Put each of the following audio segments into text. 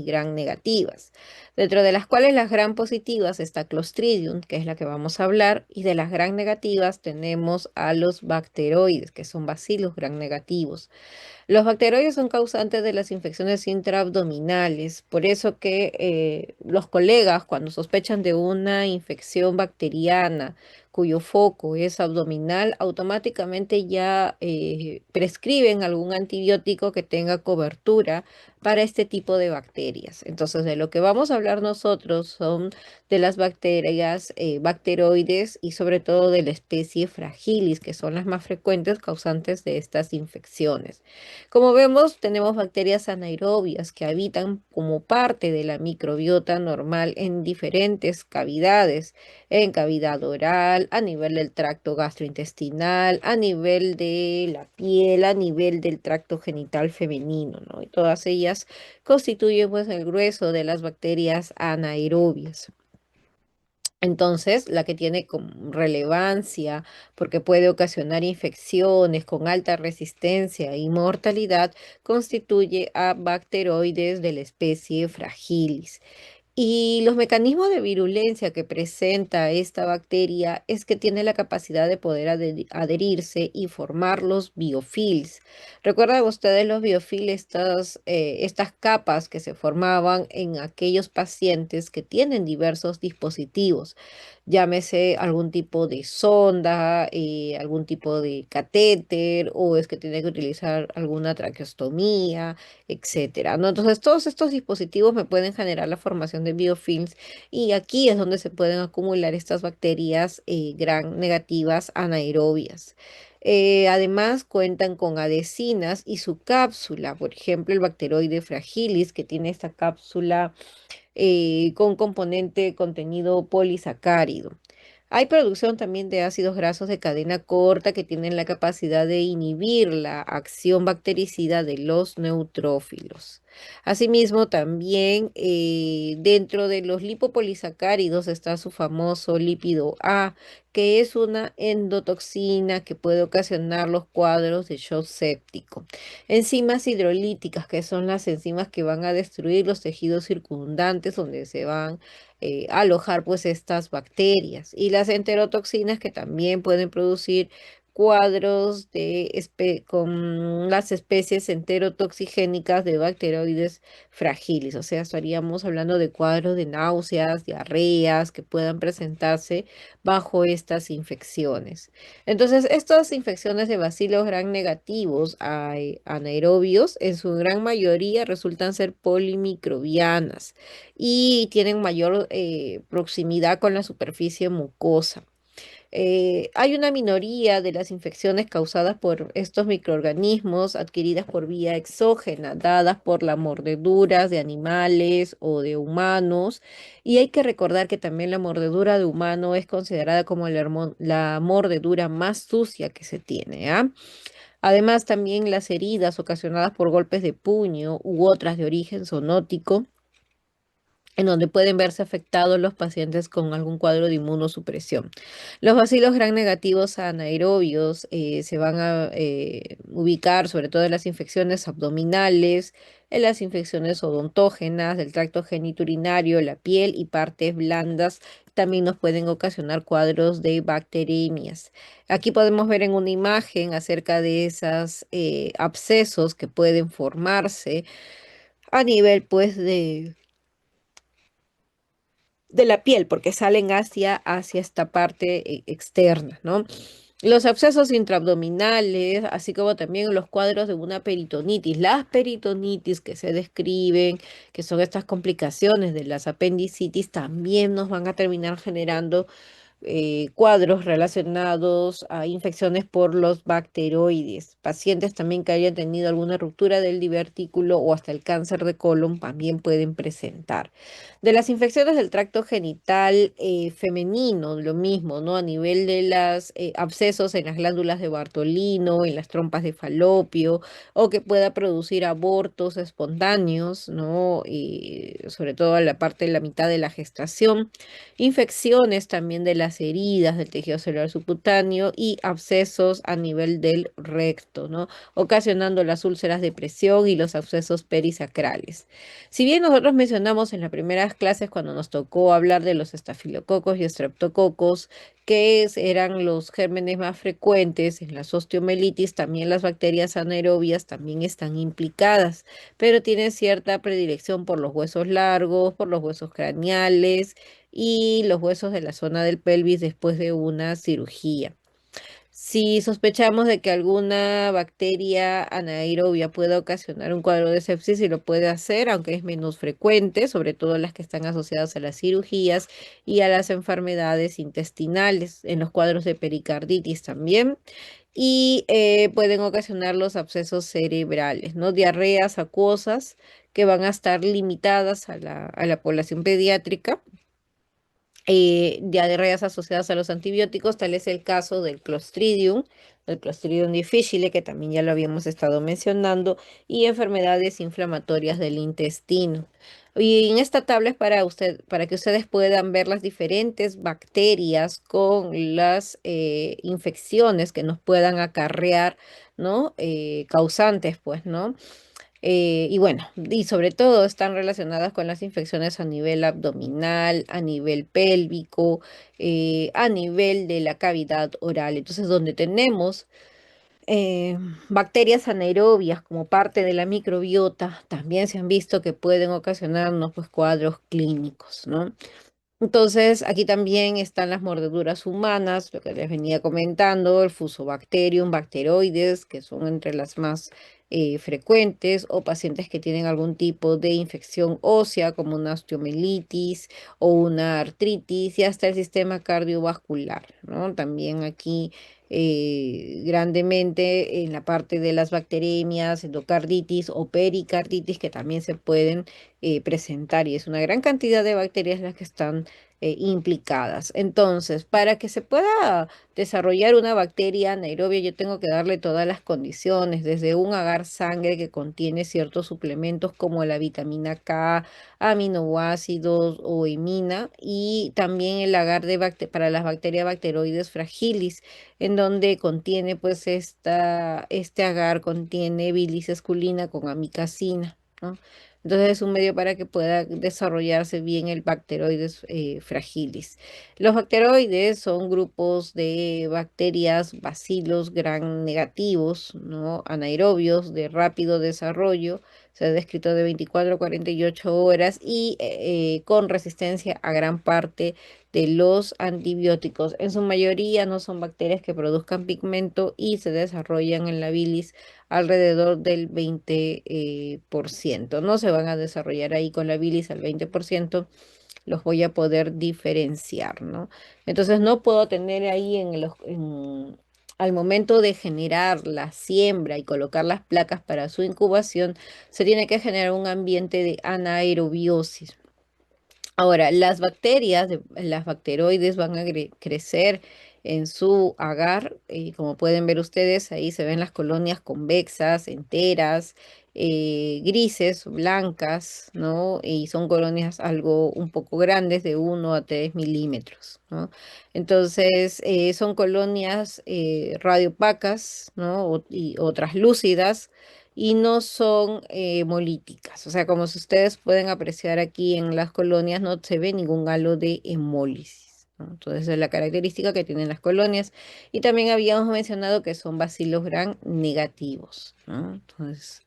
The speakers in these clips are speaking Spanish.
gram negativas, dentro de las cuales las gram positivas está Clostridium, que es la que vamos a hablar, y de las gram negativas tenemos a los bacteroides, que son bacilos gram negativos. Los bacteroides son causantes de las infecciones intraabdominales, por eso que los colegas cuando sospechan de una infección bacteriana cuyo foco es abdominal, automáticamente ya prescriben algún antibiótico que tenga cobertura para este tipo de bacterias. Entonces, de lo que vamos a hablar nosotros son de las bacterias, bacteroides y sobre todo de la especie Fragilis, que son las más frecuentes causantes de estas infecciones. Como vemos, tenemos bacterias anaerobias que habitan como parte de la microbiota normal en diferentes cavidades, en cavidad oral, a nivel del tracto gastrointestinal, a nivel de la piel, a nivel del tracto genital femenino, ¿no? Y todas ellas constituyen pues el grueso de las bacterias anaerobias. Entonces, la que tiene como relevancia porque puede ocasionar infecciones con alta resistencia y mortalidad constituye a bacteroides de la especie Fragilis. Y los mecanismos de virulencia que presenta esta bacteria es que tiene la capacidad de poder adherirse y formar los biofilms. ¿Recuerdan ustedes los biofilms, estas capas que se formaban en aquellos pacientes que tienen diversos dispositivos? Llámese algún tipo de sonda, algún tipo de catéter, o es que tiene que utilizar alguna traqueostomía, etcétera, ¿no? Entonces, todos estos dispositivos me pueden generar la formación de biofilms y aquí es donde se pueden acumular estas bacterias gram negativas anaerobias. Además, cuentan con adhesinas y su cápsula, por ejemplo, el bacteroide fragilis, que tiene esta cápsula con componente contenido polisacárido. Hay producción también de ácidos grasos de cadena corta que tienen la capacidad de inhibir la acción bactericida de los neutrófilos. Asimismo, también dentro de los lipopolisacáridos está su famoso lípido A, que es una endotoxina que puede ocasionar los cuadros de shock séptico. Enzimas hidrolíticas, que son las enzimas que van a destruir los tejidos circundantes donde se van alojar pues estas bacterias, y las enterotoxinas que también pueden producir cuadros con las especies enterotoxigénicas de bacteroides fragilis. O sea, estaríamos hablando de cuadros de náuseas, diarreas que puedan presentarse bajo estas infecciones. Entonces, estas infecciones de bacilos gram negativos anaerobios en su gran mayoría resultan ser polimicrobianas y tienen mayor proximidad con la superficie mucosa. Hay una minoría de las infecciones causadas por estos microorganismos adquiridas por vía exógena, dadas por las mordeduras de animales o de humanos. Y hay que recordar que también la mordedura de humano es considerada como la mordedura más sucia que se tiene, ¿ah? Además, también las heridas ocasionadas por golpes de puño u otras de origen zoonótico en donde pueden verse afectados los pacientes con algún cuadro de inmunosupresión. Los bacilos gram negativos anaerobios se van a ubicar sobre todo en las infecciones abdominales, en las infecciones odontógenas, del tracto genitourinario, la piel y partes blandas. También nos pueden ocasionar cuadros de bacteremias. Aquí podemos ver en una imagen acerca de esas abscesos que pueden formarse a nivel pues de la piel, porque salen hacia esta parte externa, ¿no? Los abscesos intraabdominales, así como también los cuadros de una peritonitis. Las peritonitis que se describen, que son estas complicaciones de las apendicitis, también nos van a terminar generando cuadros relacionados a infecciones por los bacteroides. Pacientes también que hayan tenido alguna ruptura del divertículo o hasta el cáncer de colon también pueden presentar. De las infecciones del tracto genital femenino, lo mismo, ¿no? A nivel de los abscesos en las glándulas de Bartolino, en las trompas de falopio, o que pueda producir abortos espontáneos, ¿no? Y sobre todo a la parte de la mitad de la gestación. Infecciones también de las heridas del tejido celular subcutáneo y abscesos a nivel del recto, ¿no? Ocasionando las úlceras de presión y los abscesos perisacrales. Si bien nosotros mencionamos en las primeras clases cuando nos tocó hablar de los estafilococos y estreptococos, eran los gérmenes más frecuentes en las osteomelitis, también las bacterias anaerobias también están implicadas, pero tienen cierta predilección por los huesos largos, por los huesos craneales y los huesos de la zona del pelvis después de una cirugía. Si sospechamos de que alguna bacteria anaerobia pueda ocasionar un cuadro de sepsis, y lo puede hacer, aunque es menos frecuente, sobre todo las que están asociadas a las cirugías y a las enfermedades intestinales, en los cuadros de pericarditis también, y pueden ocasionar los abscesos cerebrales, ¿no? Diarreas acuosas que van a estar limitadas a la población pediátrica, diarreas asociadas a los antibióticos, tal es el caso del Clostridium difficile, que también ya lo habíamos estado mencionando, y enfermedades inflamatorias del intestino. Y en esta tabla es para que ustedes puedan ver las diferentes bacterias con las infecciones que nos puedan acarrear, ¿no? Causantes, pues, ¿no? Y bueno, y sobre todo están relacionadas con las infecciones a nivel abdominal, a nivel pélvico, a nivel de la cavidad oral. Entonces, donde tenemos bacterias anaerobias como parte de la microbiota, también se han visto que pueden ocasionarnos pues cuadros clínicos, ¿no? Entonces, aquí también están las mordeduras humanas, lo que les venía comentando, el Fusobacterium, bacteroides, que son entre las más frecuentes, o pacientes que tienen algún tipo de infección ósea, como una osteomelitis o una artritis, y hasta el sistema cardiovascular, ¿no? También aquí grandemente en la parte de las bacteremias, endocarditis o pericarditis, que también se pueden presentar, y es una gran cantidad de bacterias las que están implicadas. Entonces, para que se pueda desarrollar una bacteria anaerobia, yo tengo que darle todas las condiciones, desde un agar sangre que contiene ciertos suplementos como la vitamina K, aminoácidos o hemina, y también el agar para las bacterias bacteroides fragilis, en donde contiene pues este agar contiene bilis esculina con amicacina, ¿no? Entonces es un medio para que pueda desarrollarse bien el Bacteroides fragilis. Los bacteroides son grupos de bacterias, bacilos gram negativos, ¿no? Anaerobios de rápido desarrollo. Se ha descrito de 24 a 48 horas y con resistencia a gran parte de los antibióticos. En su mayoría no son bacterias que produzcan pigmento y se desarrollan en la bilis alrededor del 20%. No se van a desarrollar ahí con la bilis al 20%, los voy a poder diferenciar, ¿no? Entonces no puedo tener ahí al momento de generar la siembra y colocar las placas para su incubación, se tiene que generar un ambiente de anaerobiosis. Ahora, las bacteroides van a crecer en su agar, y como pueden ver ustedes, ahí se ven las colonias convexas, enteras, grises, blancas, ¿no? Y son colonias algo un poco grandes, de 1 a 3 milímetros, ¿no? Entonces, son colonias radiopacas, ¿no? Y otras lúcidas, y no son hemolíticas. O sea, como si ustedes pueden apreciar aquí en las colonias, no se ve ningún halo de hemólisis, ¿no? Entonces, es la característica que tienen las colonias. Y también habíamos mencionado que son bacilos gram negativos, ¿no? Entonces,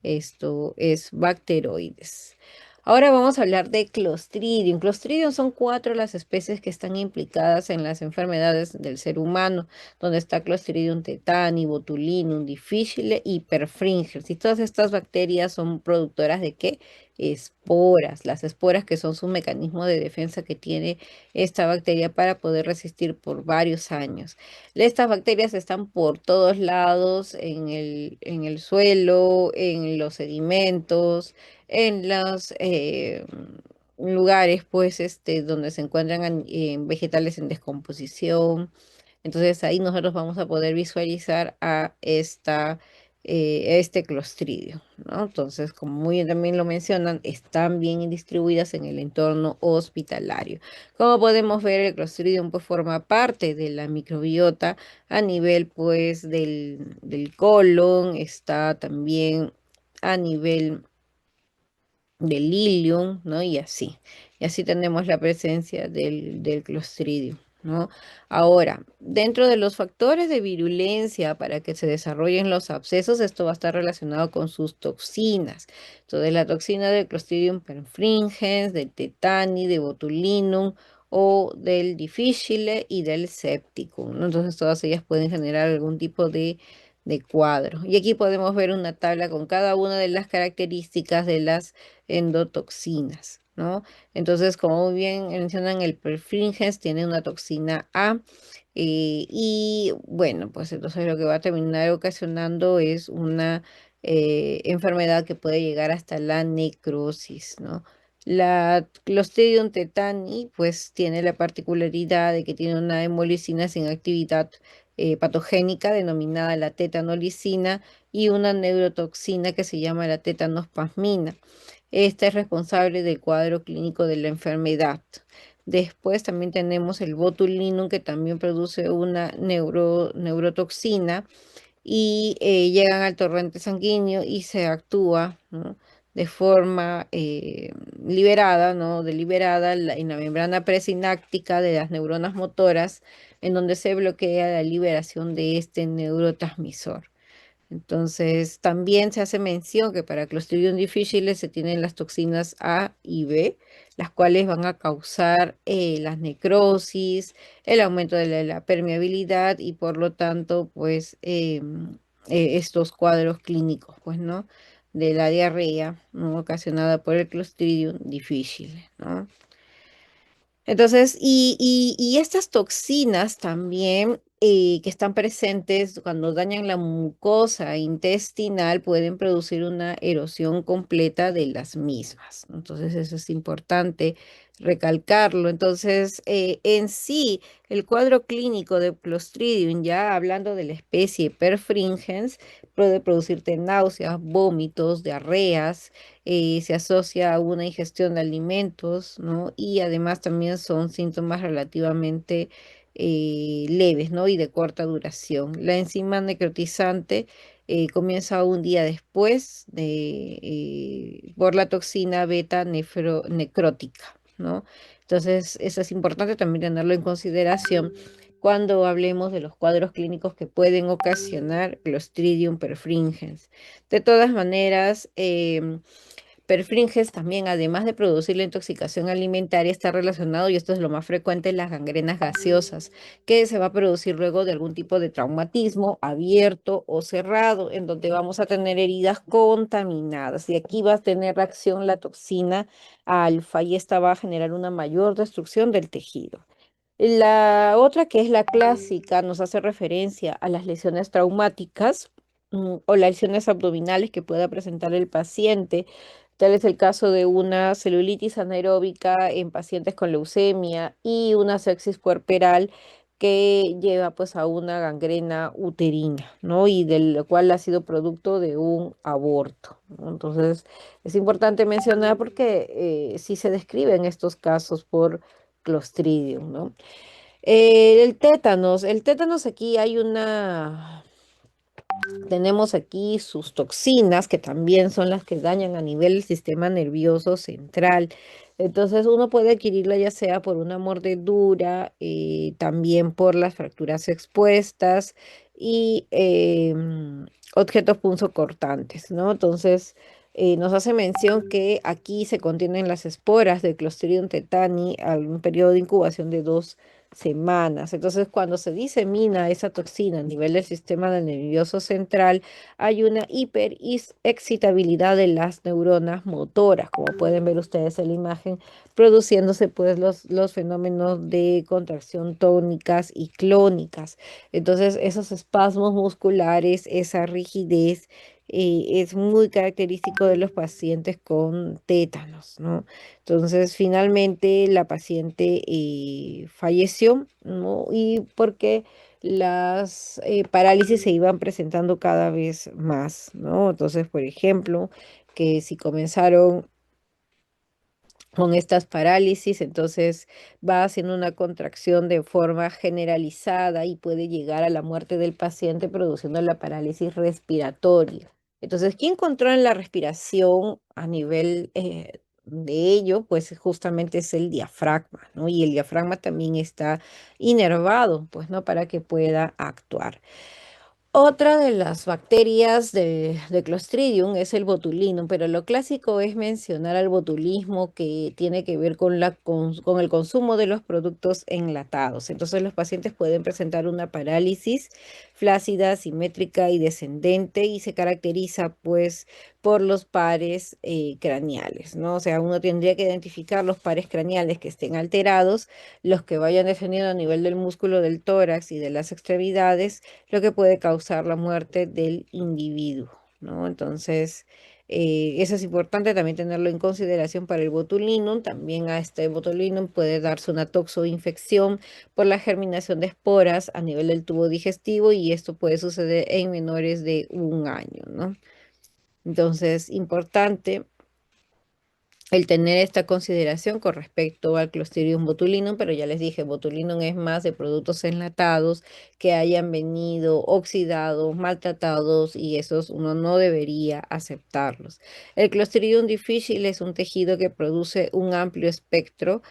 esto es bacteroides. Ahora vamos a hablar de Clostridium. Clostridium son 4 las especies que están implicadas en las enfermedades del ser humano, donde está Clostridium tetani, botulinum difficile y perfringens. Y todas estas bacterias son productoras de ¿qué? Esporas. Las esporas, que son su mecanismo de defensa que tiene esta bacteria para poder resistir por varios años. Estas bacterias están por todos lados, en el suelo, en los sedimentos, en los lugares, pues, donde se encuentran vegetales en descomposición. Entonces ahí nosotros vamos a poder visualizar a esta este Clostridium, ¿no? Entonces, como muy bien también lo mencionan, están bien distribuidas en el entorno hospitalario. Como podemos ver, el Clostridium pues forma parte de la microbiota a nivel pues del colon, está también a nivel del ilium, ¿no? Y así. Y así tenemos la presencia del Clostridium, ¿no? Ahora, dentro de los factores de virulencia para que se desarrollen los abscesos, esto va a estar relacionado con sus toxinas. Entonces, la toxina del Clostridium perfringens, del tetani, de botulinum o del difficile y del septicum, ¿no? Entonces, todas ellas pueden generar algún tipo de cuadro. Y aquí podemos ver una tabla con cada una de las características de las endotoxinas, ¿no? Entonces, como muy bien mencionan, el perfringens tiene una toxina A, y bueno, pues entonces lo que va a terminar ocasionando es una enfermedad que puede llegar hasta la necrosis, ¿no? La Clostridium tetani, pues tiene la particularidad de que tiene una hemolicina sin actividad patogénica denominada la tetanolicina y una neurotoxina que se llama la tetanospasmina. Esta es responsable del cuadro clínico de la enfermedad. Después también tenemos el botulinum, que también produce una neurotoxina y llegan al torrente sanguíneo y se actúa, ¿no? De forma liberada, ¿no? Deliberada en la membrana presináptica de las neuronas motoras, en donde se bloquea la liberación de este neurotransmisor. Entonces, también se hace mención que para Clostridium difficile se tienen las toxinas A y B, las cuales van a causar las necrosis, el aumento de la permeabilidad y por lo tanto, pues, estos cuadros clínicos, pues, ¿no? De la diarrea, ¿no? Ocasionada por el Clostridium difficile, ¿no? Entonces, y estas toxinas también que están presentes cuando dañan la mucosa intestinal pueden producir una erosión completa de las mismas, ¿no? Entonces, eso es importante recalcarlo. Entonces, en sí, el cuadro clínico de Clostridium, ya hablando de la especie perfringens, puede producirte náuseas, vómitos, diarreas, se asocia a una ingestión de alimentos, ¿no? Y además también son síntomas relativamente leves, ¿no? Y de corta duración. La enzima necrotizante comienza un día después por la toxina beta necrótica, ¿no? Entonces, eso es importante también tenerlo en consideración cuando hablemos de los cuadros clínicos que pueden ocasionar Clostridium perfringens. De todas maneras, perfringens también, además de producir la intoxicación alimentaria, está relacionado, y esto es lo más frecuente, en las gangrenas gaseosas, que se va a producir luego de algún tipo de traumatismo abierto o cerrado, en donde vamos a tener heridas contaminadas. Y aquí va a tener reacción la toxina alfa y esta va a generar una mayor destrucción del tejido. La otra, que es la clásica, nos hace referencia a las lesiones traumáticas, o las lesiones abdominales que pueda presentar el paciente. Tal es el caso de una celulitis anaeróbica en pacientes con leucemia y una sepsis puerperal que lleva pues a una gangrena uterina, ¿no? Y del cual ha sido producto de un aborto, ¿no? Entonces, es importante mencionar porque sí se describen estos casos por Clostridium, ¿no? El tétanos aquí hay tenemos aquí sus toxinas que también son las que dañan a nivel del sistema nervioso central. Entonces uno puede adquirirla ya sea por una mordedura, también por las fracturas expuestas y objetos punzocortantes, ¿no? Entonces nos hace mención que aquí se contienen las esporas del Clostridium tetani a un periodo de incubación de 2 semanas. Entonces, cuando se disemina esa toxina a nivel del sistema nervioso central, hay una hiperexcitabilidad de las neuronas motoras, como pueden ver ustedes en la imagen, produciéndose pues los fenómenos de contracción tónicas y clónicas. Entonces, esos espasmos musculares, esa rigidez, es muy característico de los pacientes con tétanos, ¿no? Entonces, finalmente la paciente falleció, ¿no? ¿Y por qué? las parálisis se iban presentando cada vez más, ¿no? Entonces, por ejemplo, que si comenzaron con estas parálisis, entonces va haciendo una contracción de forma generalizada y puede llegar a la muerte del paciente produciendo la parálisis respiratoria. Entonces, ¿quién controla la respiración a nivel de ello? Pues justamente es el diafragma, ¿no? Y el diafragma también está inervado, pues, ¿no? Para que pueda actuar. Otra de las bacterias de Clostridium es el botulinum, pero lo clásico es mencionar al botulismo que tiene que ver con, con el consumo de los productos enlatados. Entonces los pacientes pueden presentar una parálisis flácida, simétrica y descendente y se caracteriza pues por los pares craneales, ¿no? O sea, uno tendría que identificar los pares craneales que estén alterados, los que vayan descendiendo a nivel del músculo del tórax y de las extremidades, lo que puede causar la muerte del individuo, ¿no? Entonces, eso es importante también tenerlo en consideración para el botulinum. También a este botulinum puede darse una toxoinfección por la germinación de esporas a nivel del tubo digestivo y esto puede suceder en menores de 1 año, ¿no? Entonces, importante el tener esta consideración con respecto al Clostridium botulinum, pero ya les dije, botulinum es más de productos enlatados que hayan venido oxidados, maltratados y esos uno no debería aceptarlos. El Clostridium difficile es un tejido que produce un amplio espectro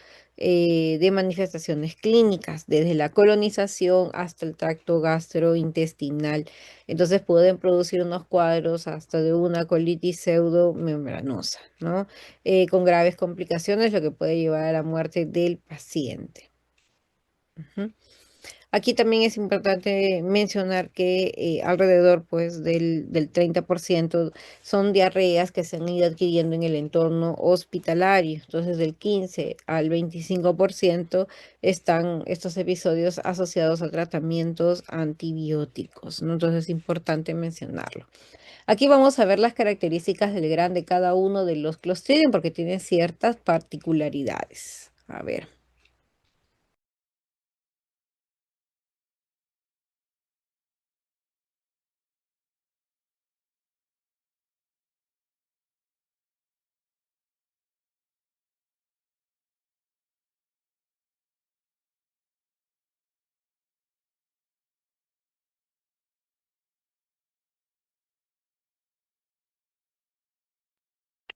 de manifestaciones clínicas, desde la colonización hasta el tracto gastrointestinal. Entonces pueden producir unos cuadros hasta de una colitis pseudomembranosa, ¿no? Con graves complicaciones, lo que puede llevar a la muerte del paciente. Ujú. Aquí también es importante mencionar que alrededor pues, del 30% son diarreas que se han ido adquiriendo en el entorno hospitalario. Entonces, del 15 al 25% están estos episodios asociados a tratamientos antibióticos, ¿no? Entonces, es importante mencionarlo. Aquí vamos a ver las características del gran de cada uno de los Clostridium porque tienen ciertas particularidades. A ver.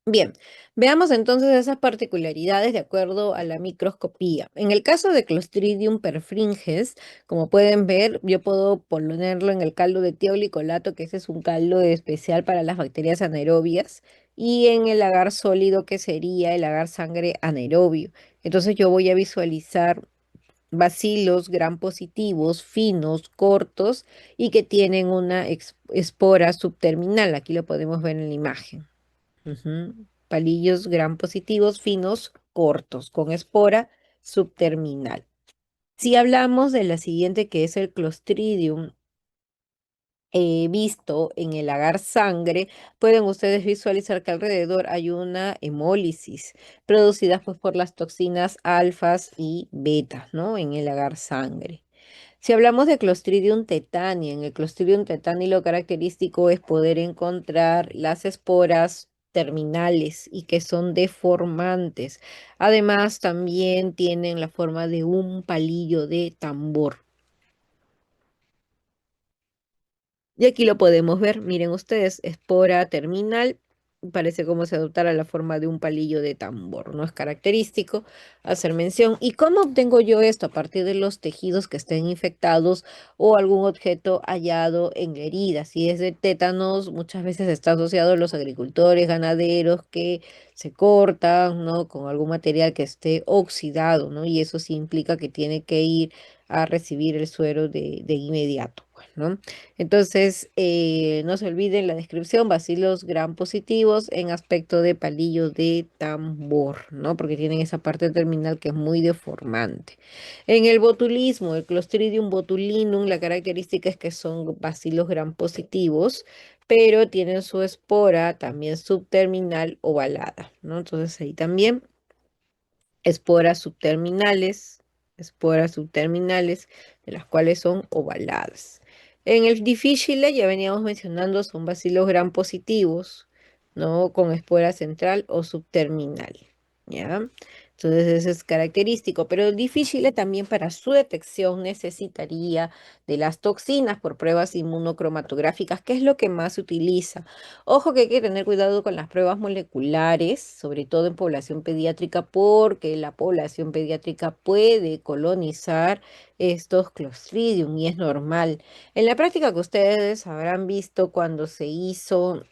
Bien, veamos entonces esas particularidades de acuerdo a la microscopía. En el caso de Clostridium perfringens, como pueden ver, yo puedo ponerlo en el caldo de tiolicolato, que ese es un caldo especial para las bacterias anaerobias, y en el agar sólido, que sería el agar sangre anaerobio. Entonces yo voy a visualizar bacilos gram positivos, finos, cortos y que tienen una espora subterminal. Aquí lo podemos ver en la imagen. Ujú. Palillos gram positivos, finos, cortos, con espora subterminal. Si hablamos de la siguiente, que es el Clostridium visto en el agar sangre, pueden ustedes visualizar que alrededor hay una hemólisis producida pues, por las toxinas alfas y betas, ¿no? En el agar sangre. Si hablamos de Clostridium tetani, en el Clostridium tetani lo característico es poder encontrar las esporas terminales y que son deformantes. Además, también tienen la forma de un palillo de tambor. Y aquí lo podemos ver, miren ustedes, espora terminal, parece como si adoptara la forma de un palillo de tambor, no es característico hacer mención. ¿Y cómo obtengo yo esto? A partir de los tejidos que estén infectados o algún objeto hallado en la herida. Si es de tétanos, muchas veces está asociado a los agricultores, ganaderos que se cortan, ¿no? Con algún material que esté oxidado, ¿no? Y eso sí implica que tiene que ir a recibir el suero de inmediato, pues, ¿no? Entonces, no se olviden la descripción, bacilos gram positivos en aspecto de palillo de tambor, ¿no? Porque tienen esa parte terminal que es muy deformante. En el botulismo, el Clostridium botulinum, la característica es que son bacilos gram positivos, pero tienen su espora también subterminal ovalada, ¿no? Entonces ahí también esporas subterminales. esporas subterminales, de las cuales son ovaladas. En el difícil, ya veníamos mencionando, son bacilos gram positivos, ¿no? Con espora central o subterminal, ¿ya? Entonces eso es característico, pero el difícil también para su detección necesitaría de las toxinas por pruebas inmunocromatográficas, que es lo que más se utiliza. Ojo que hay que tener cuidado con las pruebas moleculares, sobre todo en población pediátrica, porque la población pediátrica puede colonizar estos Clostridium y es normal. En la práctica que ustedes habrán visto cuando se hizo,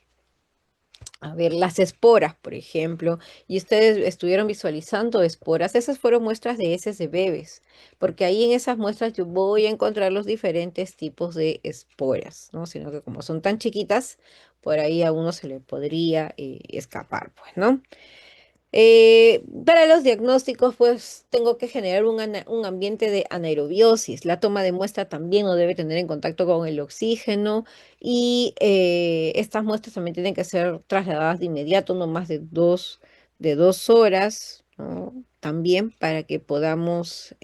a ver, las esporas, por ejemplo, y ustedes estuvieron visualizando esporas, esas fueron muestras de heces de bebés, porque ahí en esas muestras yo voy a encontrar los diferentes tipos de esporas, ¿no? Sino que como son tan chiquitas, por ahí a uno se le podría escapar, pues, ¿no? Para los diagnósticos, pues tengo que generar un ambiente de anaerobiosis. La toma de muestra también no debe tener en contacto con el oxígeno y estas muestras también tienen que ser trasladadas de inmediato, no más de 2 horas, ¿no? También para que podamos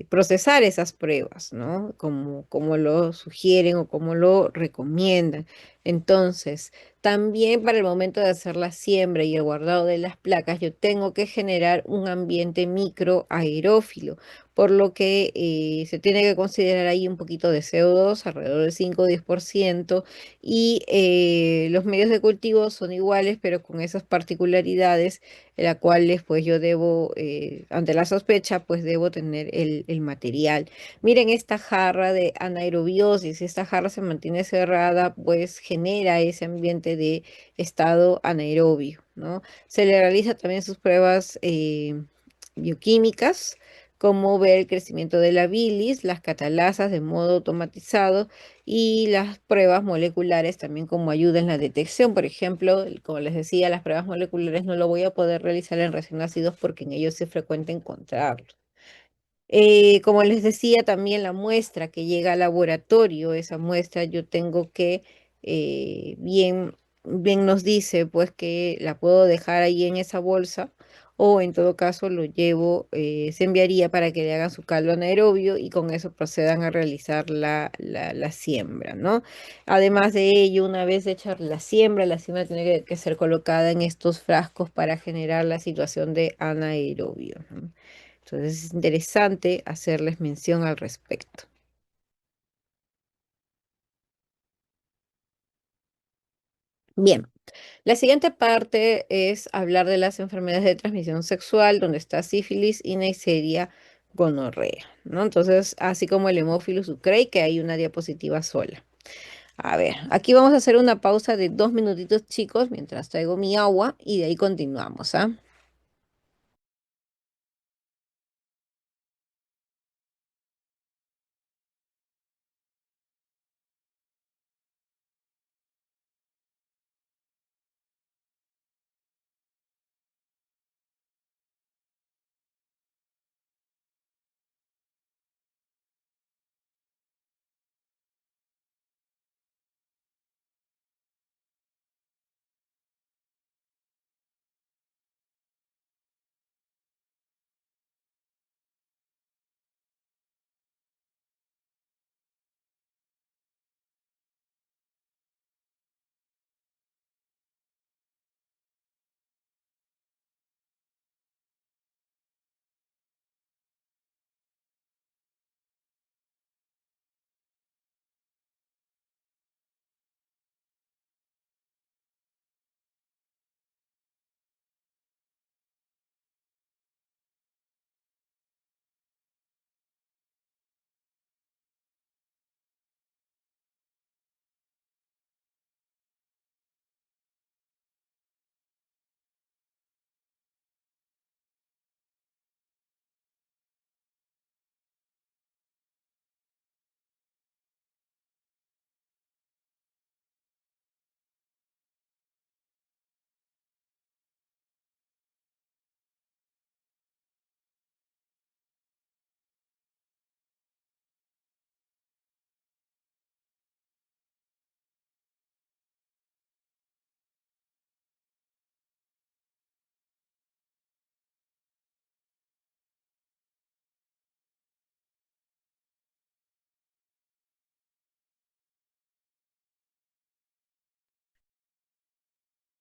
procesar esas pruebas, ¿no? Como lo sugieren o como lo recomiendan. Entonces, también para el momento de hacer la siembra y el guardado de las placas, yo tengo que generar un ambiente microaerófilo, por lo que se tiene que considerar ahí un poquito de CO2, alrededor del 5 o 10%, y los medios de cultivo son iguales, pero con esas particularidades en la cual pues yo debo, ante la sospecha, pues debo tener el material. Miren esta jarra de anaerobiosis, esta jarra se mantiene cerrada, pues genera ese ambiente de estado anaerobio, ¿no? Se le realiza también sus pruebas bioquímicas, como ver el crecimiento de la bilis, las catalasas de modo automatizado y las pruebas moleculares también como ayuda en la detección. Por ejemplo, como les decía, las pruebas moleculares no lo voy a poder realizar en recién nacidos porque en ellos es frecuente encontrarlos. Como les decía, también la muestra que llega al laboratorio, esa muestra yo tengo que, bien nos dice, pues que la puedo dejar ahí en esa bolsa o en todo caso lo llevo, se enviaría para que le hagan su caldo anaerobio y con eso procedan a realizar la siembra, ¿no? Además de ello, una vez hecha la siembra tiene que ser colocada en estos frascos para generar la situación de anaerobio, ¿no? Entonces es interesante hacerles mención al respecto. Bien, la siguiente parte es hablar de las enfermedades de transmisión sexual, donde está sífilis y Neisseria gonorrea, ¿no? Entonces, así como el Haemophilus ducreyi, que hay una diapositiva sola. A ver, aquí vamos a hacer una pausa de 2 minutitos, chicos, mientras traigo mi agua y de ahí continuamos, ¿ah?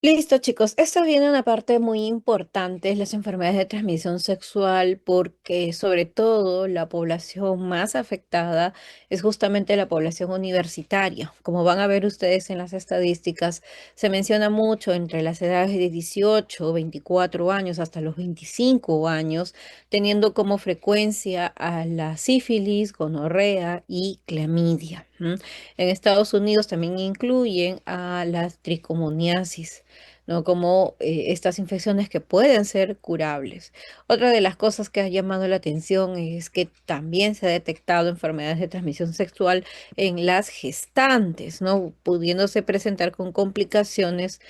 Listo, chicos. Esta viene una parte muy importante, es las enfermedades de transmisión sexual, porque sobre todo la población más afectada es justamente la población universitaria. Como van a ver ustedes en las estadísticas, se menciona mucho entre las edades de 18, 24 años hasta los 25 años, teniendo como frecuencia a la sífilis, gonorrea y clamidia. ¿M? En Estados Unidos también incluyen a las tricomoniasis, ¿no? Como estas infecciones que pueden ser curables. Otra de las cosas que ha llamado la atención es que también se ha detectado enfermedades de transmisión sexual en las gestantes, ¿no? Pudiéndose presentar con complicaciones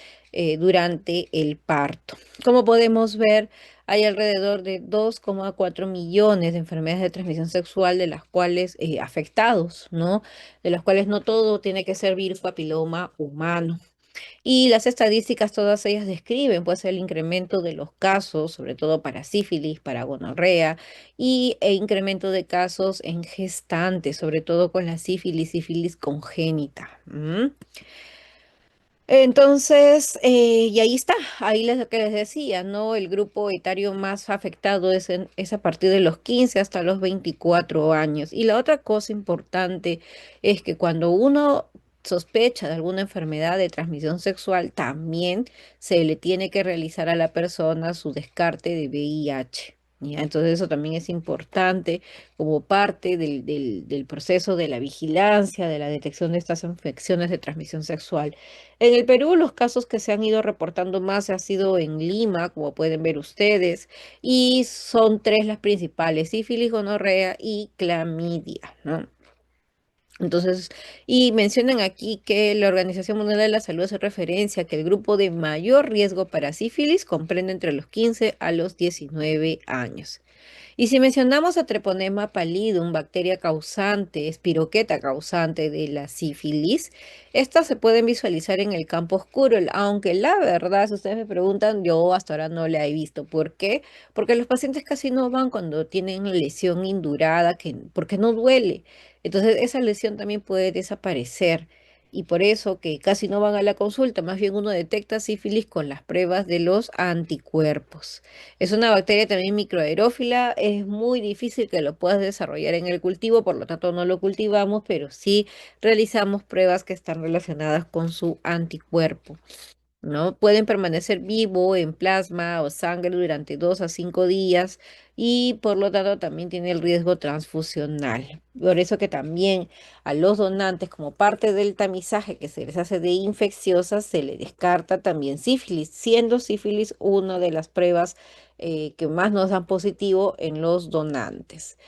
durante el parto. Como podemos ver, hay alrededor de 2,4 millones de enfermedades de transmisión sexual de las cuales afectados, ¿no? De las cuales no todo tiene que ser virus papiloma humano. Y las estadísticas, todas ellas describen pues el incremento de los casos, sobre todo para sífilis, para gonorrea, e incremento de casos en gestantes, sobre todo con la sífilis, sífilis congénita. ¿M? Entonces, y ahí está, ahí lo que les decía, ¿no? El grupo etario más afectado es a partir de los 15 hasta los 24 años. Y la otra cosa importante es que cuando uno sospecha de alguna enfermedad de transmisión sexual, también se le tiene que realizar a la persona su descarte de VIH. ¿Ya? Entonces eso también es importante como parte del proceso de la vigilancia, de la detección de estas infecciones de transmisión sexual. En el Perú, los casos que se han ido reportando más ha sido en Lima, como pueden ver ustedes, y son tres las principales: sífilis, gonorrea y clamidia, ¿no? Entonces, y mencionan aquí que la Organización Mundial de la Salud hace referencia a que el grupo de mayor riesgo para sífilis comprende entre los 15 a los 19 años. Y si mencionamos a Treponema pallidum, bacteria causante, espiroqueta causante de la sífilis, estas se pueden visualizar en el campo oscuro, aunque la verdad, si ustedes me preguntan, yo hasta ahora no la he visto. ¿Por qué? Porque los pacientes casi no van cuando tienen lesión indurada, porque no duele. Entonces, esa lesión también puede desaparecer. Y por eso que casi no van a la consulta, más bien uno detecta sífilis con las pruebas de los anticuerpos. Es una bacteria también microaerófila, es muy difícil que lo puedas desarrollar en el cultivo, por lo tanto no lo cultivamos, pero sí realizamos pruebas que están relacionadas con su anticuerpo, ¿no? Pueden permanecer vivo en plasma o sangre durante 2 a 5 días y por lo tanto también tiene el riesgo transfusional. Por eso que también a los donantes, como parte del tamizaje que se les hace de infecciosas, se le descarta también sífilis, siendo sífilis una de las pruebas que más nos dan positivo en los donantes.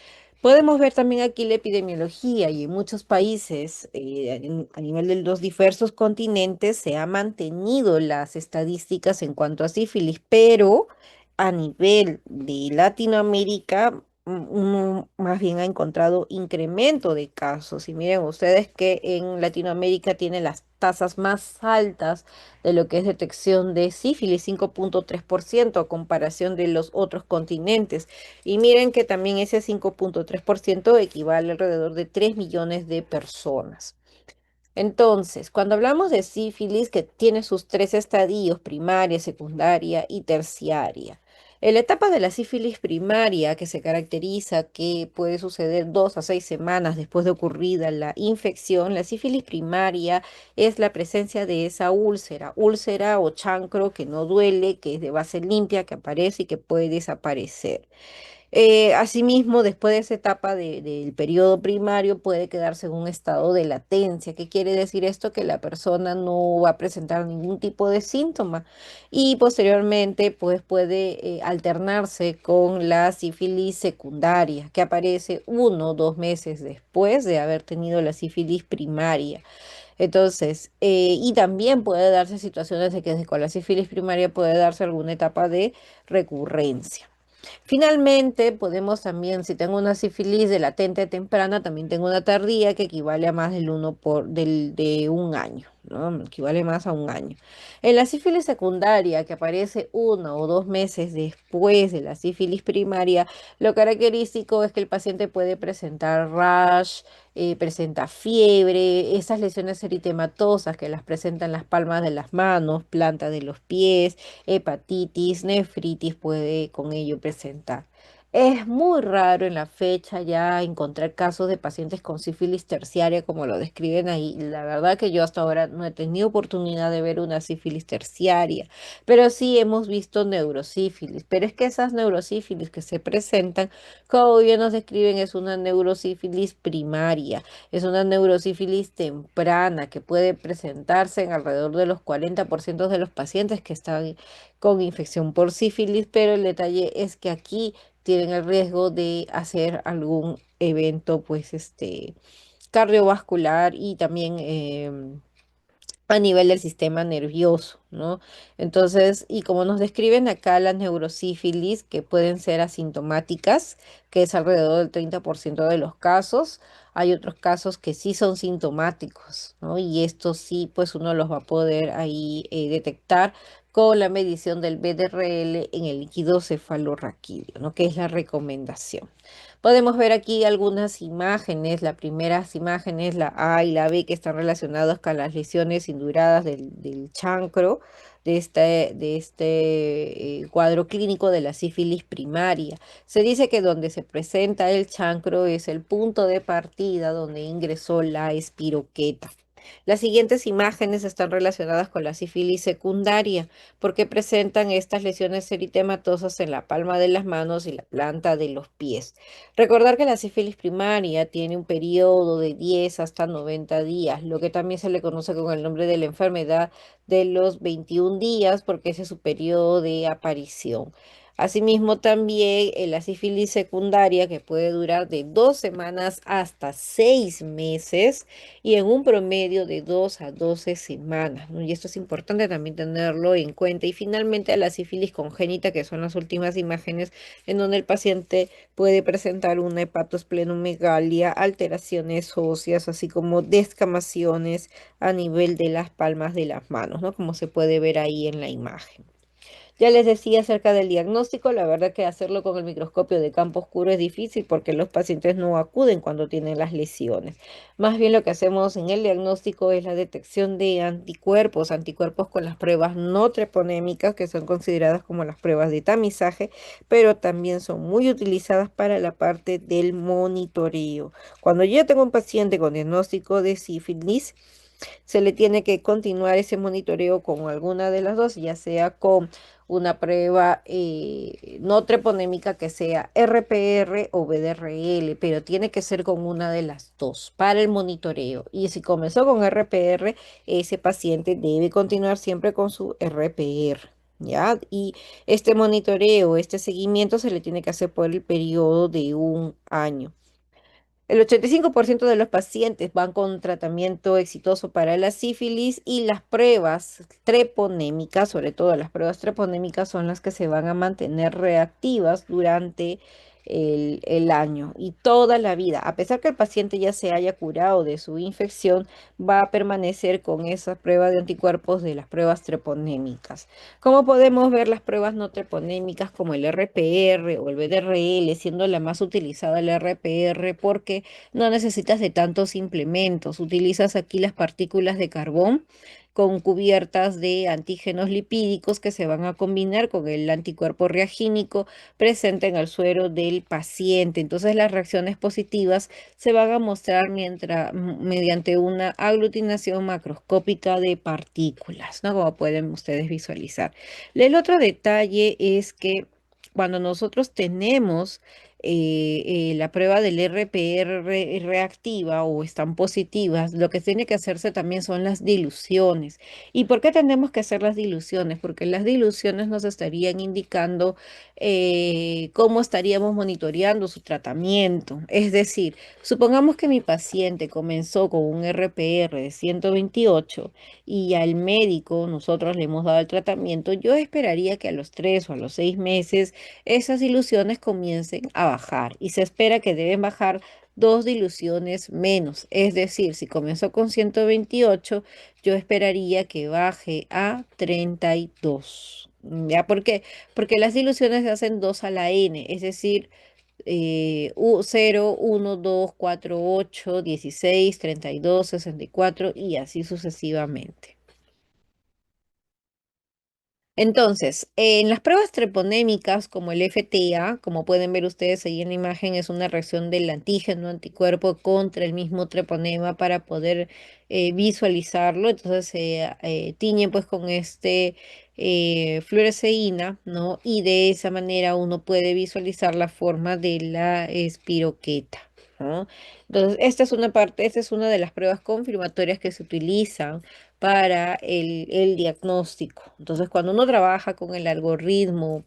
Podemos ver también aquí la epidemiología y en muchos países a nivel de los diversos continentes se ha mantenido las estadísticas en cuanto a sífilis, pero a nivel de Latinoamérica uno más bien ha encontrado incremento de casos. Y miren ustedes que en Latinoamérica tiene las tasas más altas de lo que es detección de sífilis, 5,3% a comparación de los otros continentes. Y miren que también ese 5,3% equivale a alrededor de 3 millones de personas. Entonces, cuando hablamos de sífilis, que tiene sus tres estadios: primaria, secundaria y terciaria. En la etapa de la sífilis primaria, que se caracteriza que puede suceder 2 a 6 semanas después de ocurrida la infección, la sífilis primaria es la presencia de esa úlcera o chancro que no duele, que es de base limpia, que aparece y que puede desaparecer. Asimismo, después de esa etapa del periodo primario, puede quedarse en un estado de latencia. ¿Qué quiere decir esto? Que la persona no va a presentar ningún tipo de síntoma y posteriormente pues puede alternarse con la sífilis secundaria, que aparece 1 o 2 meses después de haber tenido la sífilis primaria. Entonces, y también puede darse situaciones de que con la sífilis primaria puede darse alguna etapa de recurrencia. Finalmente, podemos también, si tengo una sífilis de latente temprana, también tengo una tardía que equivale a más del 1 de un año. ¿no? Equivale más a un año. En la sífilis secundaria, que aparece 1 o 2 meses después de la sífilis primaria, lo característico es que el paciente puede presentar rash, presenta fiebre, esas lesiones eritematosas que las presentan las palmas de las manos, planta de los pies, hepatitis, nefritis puede con ello presentar. Es muy raro en la fecha ya encontrar casos de pacientes con sífilis terciaria como lo describen ahí. La verdad que yo hasta ahora no he tenido oportunidad de ver una sífilis terciaria, pero sí hemos visto neurosífilis. Pero es que esas neurosífilis que se presentan, como bien nos describen, es una neurosífilis primaria, es una neurosífilis temprana que puede presentarse en alrededor de los 40% de los pacientes que están con infección por sífilis, pero el detalle es que aquí tienen el riesgo de hacer algún evento, pues, cardiovascular y también a nivel del sistema nervioso, ¿no? Entonces, y como nos describen acá las neurosífilis, que pueden ser asintomáticas, que es alrededor del 30% de los casos, hay otros casos que sí son sintomáticos, ¿no? Y estos sí, pues uno los va a poder ahí detectar con la medición del BDRL en el líquido cefalorraquídeo, ¿no? Que es la recomendación. Podemos ver aquí algunas imágenes, las primeras imágenes, la A y la B, que están relacionadas con las lesiones induradas del chancro, de este cuadro clínico de la sífilis primaria. Se dice que donde se presenta el chancro es el punto de partida donde ingresó la espiroqueta. Las siguientes imágenes están relacionadas con la sífilis secundaria, porque presentan estas lesiones eritematosas en la palma de las manos y la planta de los pies. Recordar que la sífilis primaria tiene un periodo de 10 hasta 90 días, lo que también se le conoce con el nombre de la enfermedad de los 21 días, porque ese es su periodo de aparición. Asimismo, también la sífilis secundaria, que puede durar de 2 semanas hasta 6 meses y en un promedio de 2 a 12 semanas, ¿no? Y esto es importante también tenerlo en cuenta. Y finalmente, a la sífilis congénita, que son las últimas imágenes en donde el paciente puede presentar una hepatosplenomegalia, alteraciones óseas, así como descamaciones a nivel de las palmas de las manos, ¿no? Como se puede ver ahí en la imagen. Ya les decía acerca del diagnóstico, la verdad que hacerlo con el microscopio de campo oscuro es difícil porque los pacientes no acuden cuando tienen las lesiones. Más bien lo que hacemos en el diagnóstico es la detección de anticuerpos, anticuerpos con las pruebas no treponémicas, que son consideradas como las pruebas de tamizaje, pero también son muy utilizadas para la parte del monitoreo. Cuando yo tengo un paciente con diagnóstico de sífilis, se le tiene que continuar ese monitoreo con alguna de las dos, ya sea con una prueba no treponémica que sea RPR o BDRL, pero tiene que ser con una de las dos para el monitoreo. Y si comenzó con RPR, ese paciente debe continuar siempre con su RPR. ¿Ya? Y este monitoreo, este seguimiento se le tiene que hacer por el periodo de un año. El 85% de los pacientes van con tratamiento exitoso para la sífilis y las pruebas treponémicas, sobre todo las pruebas treponémicas, son las que se van a mantener reactivas durante el año y toda la vida. A pesar que el paciente ya se haya curado de su infección, va a permanecer con esa prueba de anticuerpos de las pruebas treponémicas. ¿Cómo podemos ver las pruebas no treponémicas como el RPR o el BDRL, siendo la más utilizada el RPR porque no necesitas de tantos implementos? Utilizas aquí las partículas de carbón con cubiertas de antígenos lipídicos que se van a combinar con el anticuerpo reagínico presente en el suero del paciente. Entonces las reacciones positivas se van a mostrar mediante una aglutinación macroscópica de partículas, ¿no? Como pueden ustedes visualizar. El otro detalle es que cuando nosotros tenemos la prueba del RPR reactiva o están positivas, lo que tiene que hacerse también son las diluciones. ¿Y por qué tenemos que hacer las diluciones? Porque las diluciones nos estarían indicando cómo estaríamos monitoreando su tratamiento. Es decir, supongamos que mi paciente comenzó con un RPR de 128 y al médico nosotros le hemos dado el tratamiento, yo esperaría que a los 3 o a los 6 meses esas ilusiones comiencen a bajar y se espera que deben bajar dos diluciones menos. Es decir, si comenzó con 128, yo esperaría que baje a 32. ¿Ya? ¿Por qué? Porque las diluciones se hacen 2 a la n, es decir, 0, 1, 2, 4, 8, 16, 32, 64 y así sucesivamente. Entonces, en las pruebas treponémicas como el FTA, como pueden ver ustedes ahí en la imagen, es una reacción del antígeno anticuerpo contra el mismo treponema para poder visualizarlo. Entonces se tiñe pues con este fluoresceína, ¿no? Y de esa manera uno puede visualizar la forma de la espiroqueta, ¿no? Entonces, esta es una parte, esta es una de las pruebas confirmatorias que se utilizan para el diagnóstico. Entonces, cuando uno trabaja con el algoritmo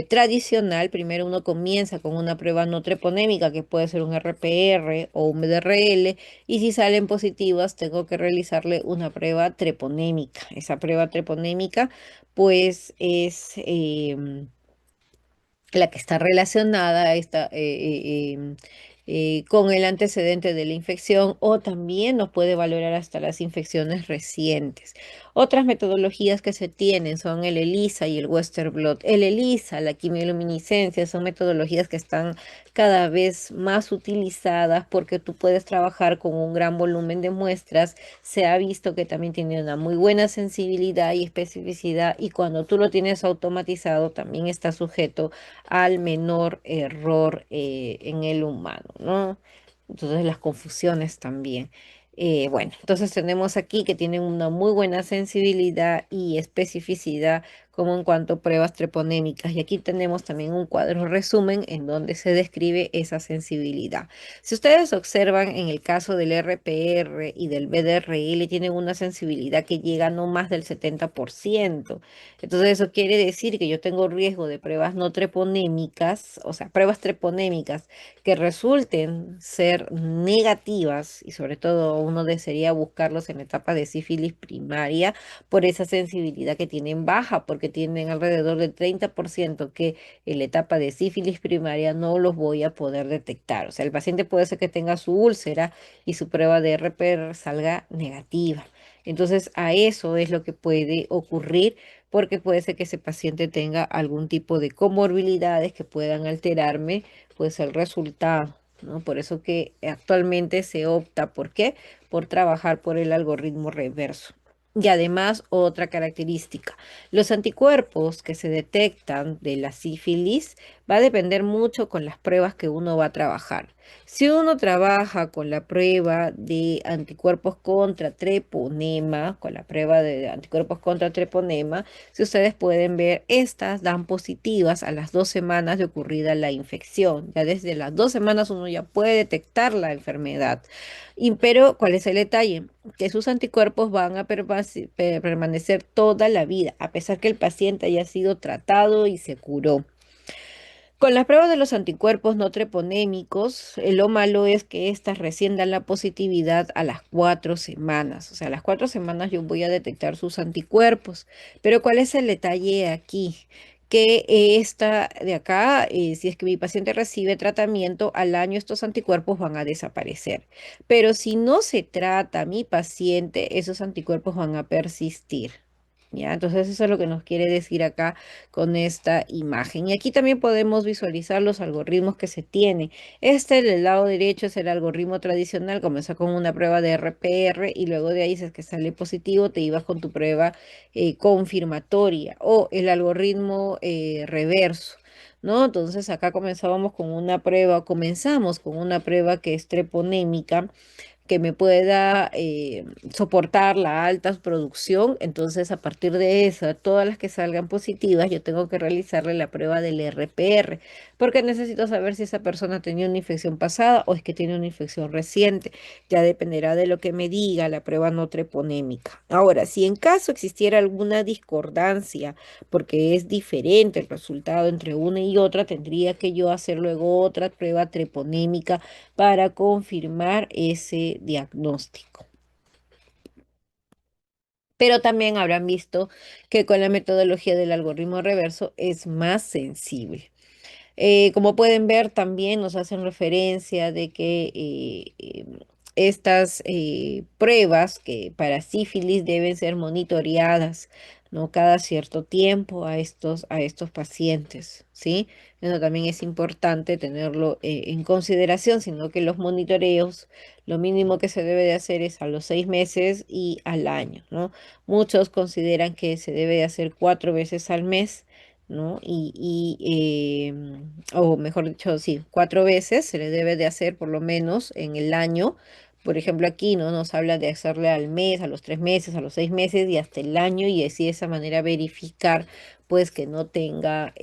tradicional, primero uno comienza con una prueba no treponémica, que puede ser un RPR o un BDRL, y si salen positivas, tengo que realizarle una prueba treponémica. Esa prueba treponémica, pues, es la que está relacionada con el antecedente de la infección o también nos puede valorar hasta las infecciones recientes. Otras metodologías que se tienen son el ELISA y el Western blot. El ELISA, la quimioluminiscencia, son metodologías que están cada vez más utilizadas porque tú puedes trabajar con un gran volumen de muestras. Se ha visto que también tiene una muy buena sensibilidad y especificidad y cuando tú lo tienes automatizado también está sujeto al menor error en el humano, ¿no? Entonces las confusiones también. Bueno, entonces tenemos aquí que tienen una muy buena sensibilidad y especificidad como en cuanto a pruebas treponémicas. Y aquí tenemos también un cuadro resumen en donde se describe esa sensibilidad. Si ustedes observan en el caso del RPR y del BDRL, tienen una sensibilidad que llega a no más del 70%. Entonces eso quiere decir que yo tengo riesgo de pruebas no treponémicas, o sea, pruebas treponémicas que resulten ser negativas y sobre todo uno desearía buscarlos en la etapa de sífilis primaria por esa sensibilidad que tienen baja, porque tienen alrededor del 30% que en la etapa de sífilis primaria no los voy a poder detectar. O sea, el paciente puede ser que tenga su úlcera y su prueba de RPR salga negativa. Entonces, a eso es lo que puede ocurrir porque puede ser que ese paciente tenga algún tipo de comorbilidades que puedan alterarme pues el resultado, ¿no? Por eso que actualmente se opta, ¿por qué? Por trabajar por el algoritmo reverso. Y además, otra característica, los anticuerpos que se detectan de la sífilis va a depender mucho con las pruebas que uno va a trabajar. Si uno trabaja con la prueba de anticuerpos contra treponema, con la prueba de anticuerpos contra treponema, si ustedes pueden ver, estas dan positivas a las 2 semanas de ocurrida la infección. Ya desde las 2 semanas uno ya puede detectar la enfermedad. Pero, ¿cuál es el detalle? Que sus anticuerpos van a permanecer toda la vida, a pesar que el paciente haya sido tratado y se curó. Con las pruebas de los anticuerpos no treponémicos, lo malo es que estas recién dan la positividad a las 4 semanas. O sea, a las 4 semanas yo voy a detectar sus anticuerpos. Pero ¿cuál es el detalle aquí? Que esta de acá, si es que mi paciente recibe tratamiento, al año estos anticuerpos van a desaparecer. Pero si no se trata a mi paciente, esos anticuerpos van a persistir. ¿Ya? Entonces eso es lo que nos quiere decir acá con esta imagen. Y aquí también podemos visualizar los algoritmos que se tienen. Este, del lado derecho, es el algoritmo tradicional. Comienza con una prueba de RPR y luego de ahí, si es que sale positivo, te ibas con tu prueba confirmatoria o el algoritmo reverso. ¿No? Entonces acá comenzamos con una prueba que es treponémica que me pueda soportar la alta producción. Entonces, a partir de eso, todas las que salgan positivas, yo tengo que realizarle la prueba del RPR, porque necesito saber si esa persona tenía una infección pasada o es que tiene una infección reciente. Ya dependerá de lo que me diga la prueba no treponémica. Ahora, si en caso existiera alguna discordancia, porque es diferente el resultado entre una y otra, tendría que yo hacer luego otra prueba treponémica para confirmar ese diagnóstico. Pero también habrán visto que con la metodología del algoritmo reverso es más sensible. Como pueden ver, también nos hacen referencia de que estas pruebas que para sífilis deben ser monitoreadas, ¿no? Cada cierto tiempo a estos pacientes, ¿sí? Eso también es importante tenerlo en consideración, sino que los monitoreos, lo mínimo que se debe de hacer es a los 6 meses y al año, ¿no? Muchos consideran que se debe de hacer 4 veces al mes, ¿no? O mejor dicho, sí, 4 veces se le debe de hacer por lo menos en el año. Por ejemplo, aquí, ¿no? Nos habla de hacerle al mes, a los 3 meses, a los 6 meses y hasta el año y así de esa manera verificar pues que no tenga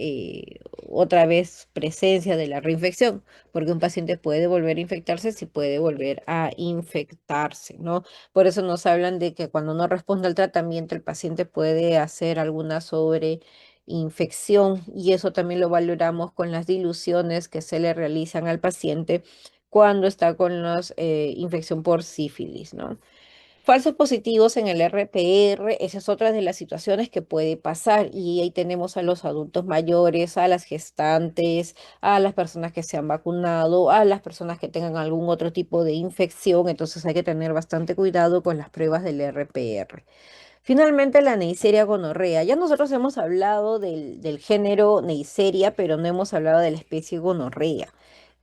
otra vez presencia de la reinfección, porque un paciente puede volver a infectarse si puede volver a infectarse, ¿no? Por eso nos hablan de que cuando no responde al tratamiento, el paciente puede hacer alguna sobreinfección y eso también lo valoramos con las diluciones que se le realizan al paciente cuando está con la infección por sífilis, ¿no? Falsos positivos en el RPR, esa es otra de las situaciones que puede pasar y ahí tenemos a los adultos mayores, a las gestantes, a las personas que se han vacunado, a las personas que tengan algún otro tipo de infección, entonces hay que tener bastante cuidado con las pruebas del RPR. Finalmente, la Neisseria gonorrea. Ya nosotros hemos hablado del género Neisseria, pero no hemos hablado de la especie gonorrea.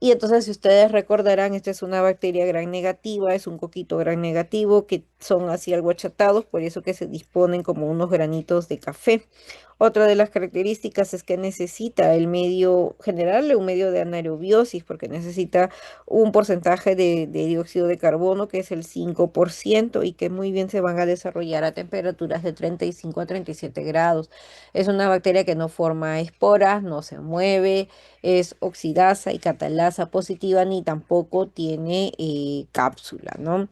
Y entonces, si ustedes recordarán, esta es una bacteria gram negativa, es un coquito gram negativo que son así algo achatados, por eso que se disponen como unos granitos de café. Otra de las características es que necesita el medio, generarle un medio de anaerobiosis, porque necesita un porcentaje de dióxido de carbono que es el 5% y que muy bien se van a desarrollar a temperaturas de 35 a 37 grados. Es una bacteria que no forma esporas, no se mueve, es oxidasa y catalasa positiva, ni tampoco tiene cápsula, ¿no?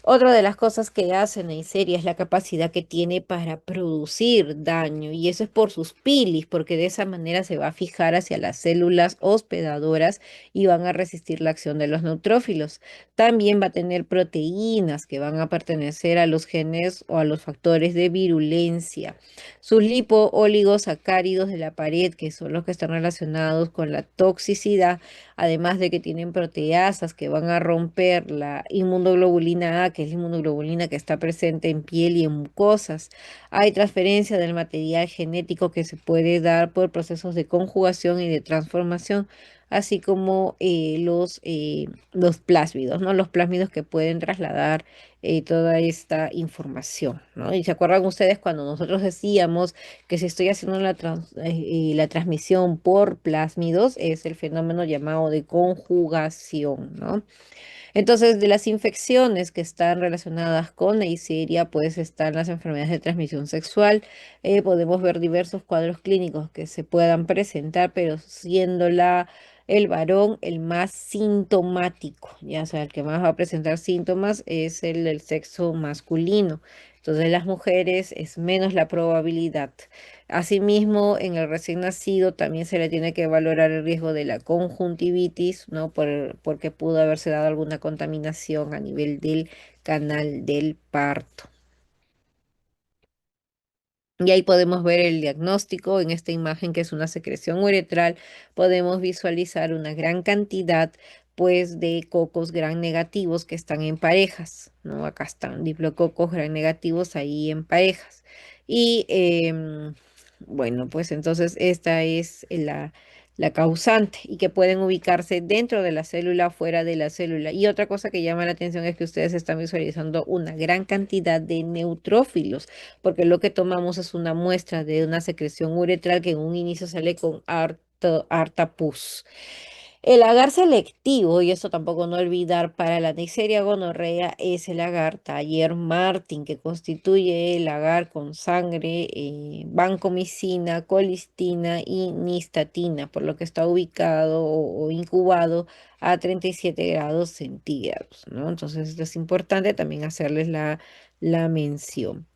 Otra de las cosas que hace Neisseria es la capacidad que tiene para producir daño, y eso es por sus pilis, porque de esa manera se va a fijar hacia las células hospedadoras y van a resistir la acción de los neutrófilos. También va a tener proteínas que van a pertenecer a los genes o a los factores de virulencia. Sus lipo-oligosacáridos de la pared, que son los que están relacionados con la toxicidad, además de que tienen proteasas que van a romper la inmunoglobulina A, que es la inmunoglobulina que está presente en piel y en mucosas. Hay transferencia del material genético que se puede dar por procesos de conjugación y de transformación, así como los plásmidos, ¿no? Los plásmidos que pueden trasladar toda esta información, ¿no? Y se acuerdan ustedes cuando nosotros decíamos que si estoy haciendo la transmisión por plásmidos, es el fenómeno llamado de conjugación, ¿no? Entonces, de las infecciones que están relacionadas con Neisseria, pues están las enfermedades de transmisión sexual. Podemos ver diversos cuadros clínicos que se puedan presentar, pero siendo el varón el más sintomático, ya o sea, el que más va a presentar síntomas es el del sexo masculino. Entonces, las mujeres es menos la probabilidad. Asimismo, en el recién nacido también se le tiene que valorar el riesgo de la conjuntivitis, ¿no? Porque pudo haberse dado alguna contaminación a nivel del canal del parto. Y ahí podemos ver el diagnóstico en esta imagen que es una secreción uretral. Podemos visualizar una gran cantidad pues de cocos gran negativos que están en parejas, ¿no? Acá están diplococos gran negativos ahí en parejas. Y bueno, pues entonces esta es la causante y que pueden ubicarse dentro de la célula o fuera de la célula. Y otra cosa que llama la atención es que ustedes están visualizando una gran cantidad de neutrófilos porque lo que tomamos es una muestra de una secreción uretral que en un inicio sale con harta pus. El agar selectivo, y eso tampoco no olvidar, para la Neisseria gonorrea es el agar Taller Martin, que constituye el agar con sangre, vancomicina, colistina y nistatina, por lo que está ubicado o incubado a 37 grados centígrados, ¿no? Entonces, esto es importante también hacerles la mención.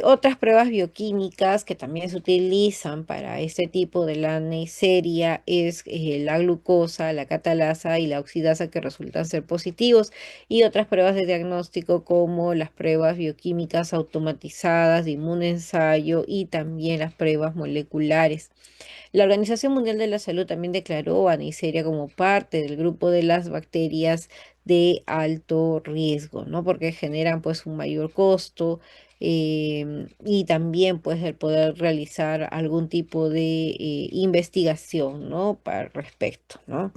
Otras pruebas bioquímicas que también se utilizan para este tipo de la Neisseria es la glucosa, la catalasa y la oxidasa que resultan ser positivos y otras pruebas de diagnóstico como las pruebas bioquímicas automatizadas de inmunensayo y también las pruebas moleculares. La Organización Mundial de la Salud también declaró a Neisseria como parte del grupo de las bacterias de alto riesgo, ¿no? Porque generan pues un mayor costo y también pues el poder realizar algún tipo de investigación, ¿no? Para al respecto, ¿no?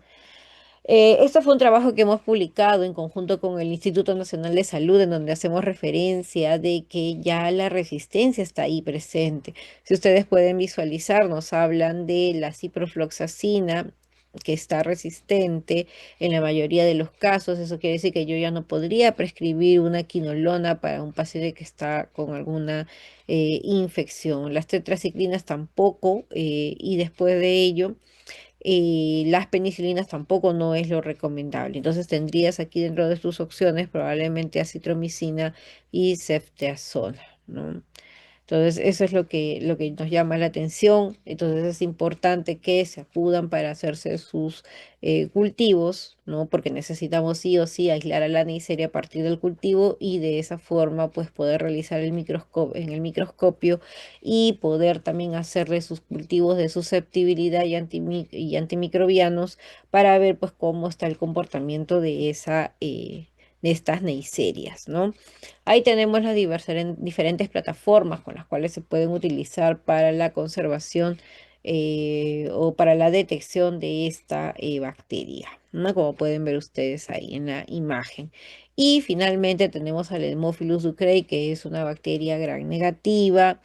Esto fue un trabajo que hemos publicado en conjunto con el Instituto Nacional de Salud, en donde hacemos referencia de que ya la resistencia está ahí presente. Si ustedes pueden visualizar, nos hablan de la ciprofloxacina, que está resistente en la mayoría de los casos. Eso quiere decir que yo ya no podría prescribir una quinolona para un paciente que está con alguna infección. Las tetraciclinas tampoco, y después de ello las penicilinas tampoco no es lo recomendable. Entonces tendrías aquí dentro de tus opciones probablemente acitromicina y ceftriaxona, ¿no? Entonces, eso es lo que nos llama la atención. Entonces, es importante que se acudan para hacerse sus cultivos, ¿no? Porque necesitamos sí o sí aislar a la Neisseria a partir del cultivo y de esa forma, pues, poder realizar el microscopio, en el microscopio y poder también hacerle sus cultivos de susceptibilidad y antimicrobianos para ver, pues, cómo está el comportamiento de de estas Neisserias, ¿no? Ahí tenemos las diferentes plataformas con las cuales se pueden utilizar para la conservación o para la detección de esta bacteria, ¿no? Como pueden ver ustedes ahí en la imagen. Y finalmente tenemos al Haemophilus ducreyi, que es una bacteria gram negativa.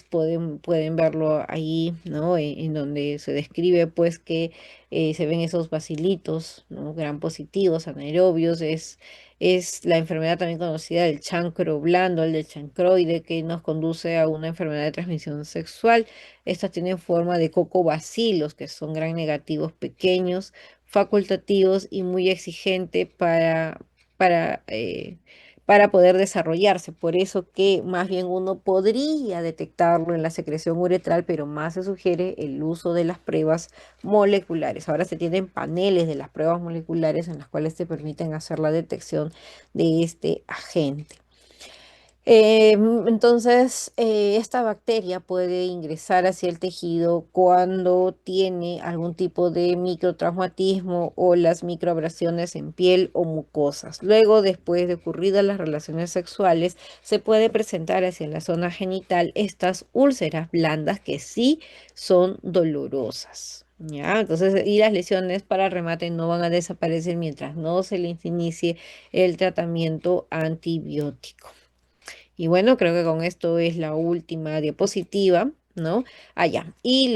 Pueden verlo ahí, ¿no? En donde se describe pues que se ven esos bacilitos, ¿no? Gram positivos, anaerobios. Es la enfermedad también conocida del chancro blando, el del chancroide, que nos conduce a una enfermedad de transmisión sexual. Estas tienen forma de cocobacilos, que son gran negativos pequeños, facultativos y muy exigentes para, eh, para poder desarrollarse. Por eso que más bien uno podría detectarlo en la secreción uretral, pero más se sugiere el uso de las pruebas moleculares. Ahora se tienen paneles de las pruebas moleculares en las cuales te permiten hacer la detección de este agente. Entonces, esta bacteria puede ingresar hacia el tejido cuando tiene algún tipo de microtraumatismo o las microabrasiones en piel o mucosas. Luego, después de ocurridas las relaciones sexuales, se puede presentar hacia la zona genital estas úlceras blandas que sí son dolorosas. ¿Ya? Entonces, y las lesiones para remate no van a desaparecer mientras no se les inicie el tratamiento antibiótico. Y bueno, creo que con esto es la última diapositiva, ¿no? Ya. Y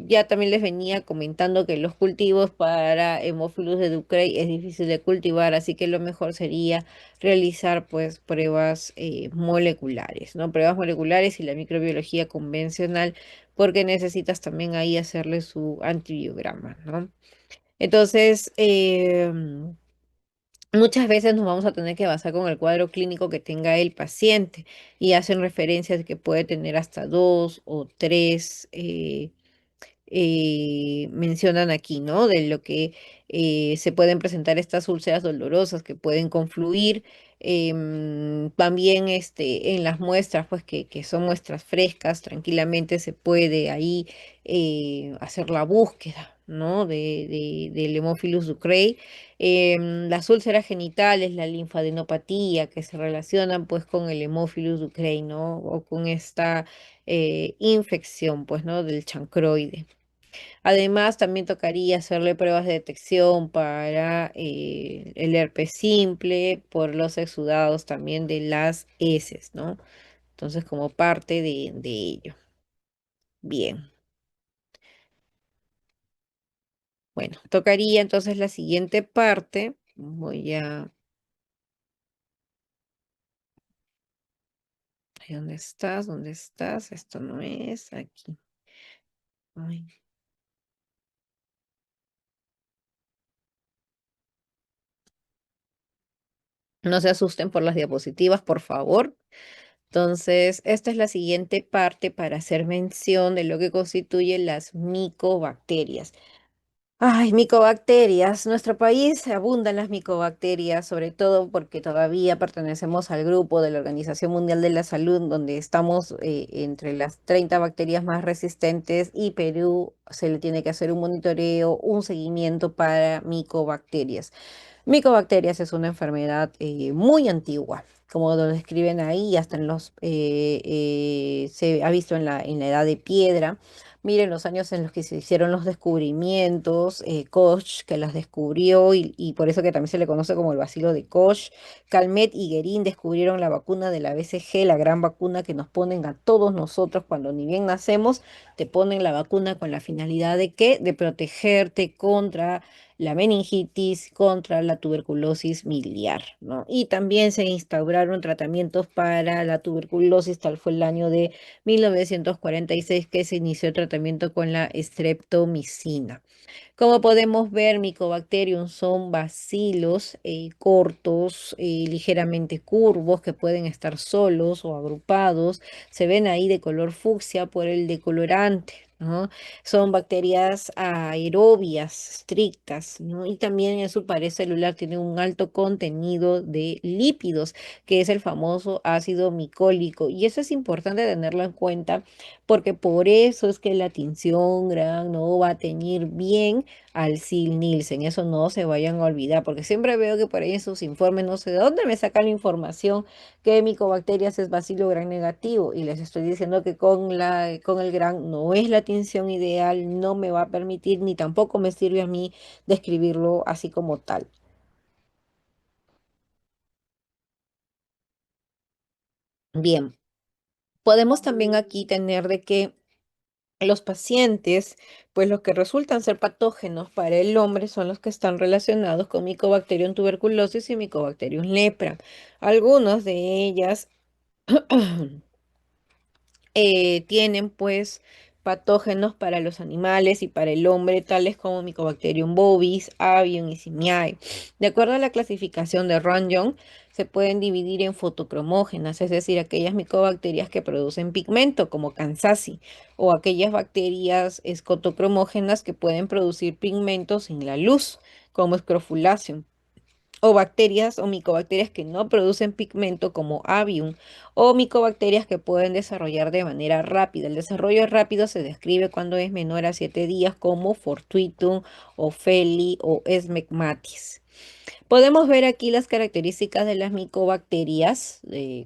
ya también les venía comentando que los cultivos para Haemophilus de Ducrey es difícil de cultivar, así que lo mejor sería realizar pues pruebas moleculares, ¿no? Pruebas moleculares y la microbiología convencional, porque necesitas también ahí hacerle su antibiograma, ¿no? Entonces, muchas veces nos vamos a tener que basar con el cuadro clínico que tenga el paciente y hacen referencias de que puede tener hasta dos o tres mencionan aquí, ¿no? De lo que se pueden presentar estas úlceras dolorosas que pueden confluir. También en las muestras, pues que son muestras frescas, tranquilamente se puede ahí hacer la búsqueda, ¿no? Del Haemophilus ducreyi. Las úlceras genitales, la linfadenopatía, que se relacionan pues con el Haemophilus ducreyi, ¿no? O con esta infección, pues, ¿no? Del chancroide. Además, también tocaría hacerle pruebas de detección para el herpes simple por los exudados también de las heces, ¿no? Entonces, como parte de ello. Bien, bueno, tocaría entonces la siguiente parte. Voy a... Ay, ¿dónde estás? ¿Dónde estás? Esto no es aquí. Ay. No se asusten por las diapositivas, por favor. Entonces, esta es la siguiente parte para hacer mención de lo que constituyen las micobacterias. Ay, micobacterias. Nuestro país abundan las micobacterias, sobre todo porque todavía pertenecemos al grupo de la Organización Mundial de la Salud, donde estamos entre las 30 bacterias más resistentes y Perú se le tiene que hacer un monitoreo, un seguimiento para micobacterias. Micobacterias es una enfermedad muy antigua, como lo describen ahí, hasta se ha visto en la edad de piedra. Miren los años en los que se hicieron los descubrimientos, Koch que las descubrió y por eso que también se le conoce como el bacilo de Koch. Calmet y Guerin descubrieron la vacuna de la BCG, la gran vacuna que nos ponen a todos nosotros cuando ni bien nacemos, te ponen la vacuna con la finalidad de ¿qué? De protegerte contra la meningitis, contra la tuberculosis miliar, ¿no? Y también se instauraron tratamientos para la tuberculosis, tal fue el año de 1946 que se inició el tratamiento con la streptomicina. Como podemos ver, Mycobacterium son bacilos cortos, ligeramente curvos, que pueden estar solos o agrupados. Se ven ahí de color fucsia por el decolorante, ¿no? Son bacterias aerobias estrictas, ¿no? Y también en su pared celular tiene un alto contenido de lípidos, que es el famoso ácido micólico. Y eso es importante tenerlo en cuenta porque por eso es que la tinción gran no va a teñir bien al Sil Nielsen. Eso no se vayan a olvidar, porque siempre veo que por ahí en sus informes, no sé de dónde me sacan la información que Mycobacterias es bacilo gran negativo. Y les estoy diciendo que con el gran no es la tinción ideal, no me va a permitir, ni tampoco me sirve a mí describirlo así como tal. Bien, podemos también aquí tener de que los pacientes, pues los que resultan ser patógenos para el hombre son los que están relacionados con Mycobacterium tuberculosis y Mycobacterium lepra. Algunas de ellas tienen pues patógenos para los animales y para el hombre, tales como Mycobacterium bovis, avium y simiae. De acuerdo a la clasificación de Runyon, se pueden dividir en fotocromógenas, es decir, aquellas micobacterias que producen pigmento, como Kansasi, o aquellas bacterias escotocromógenas que pueden producir pigmentos sin la luz, como Scrofulaceum o bacterias o micobacterias que no producen pigmento como Avium o micobacterias que pueden desarrollar de manera rápida. El desarrollo rápido se describe cuando es menor a 7 días como Fortuitum o Feli o Smegmatis. Podemos ver aquí las características de las micobacterias,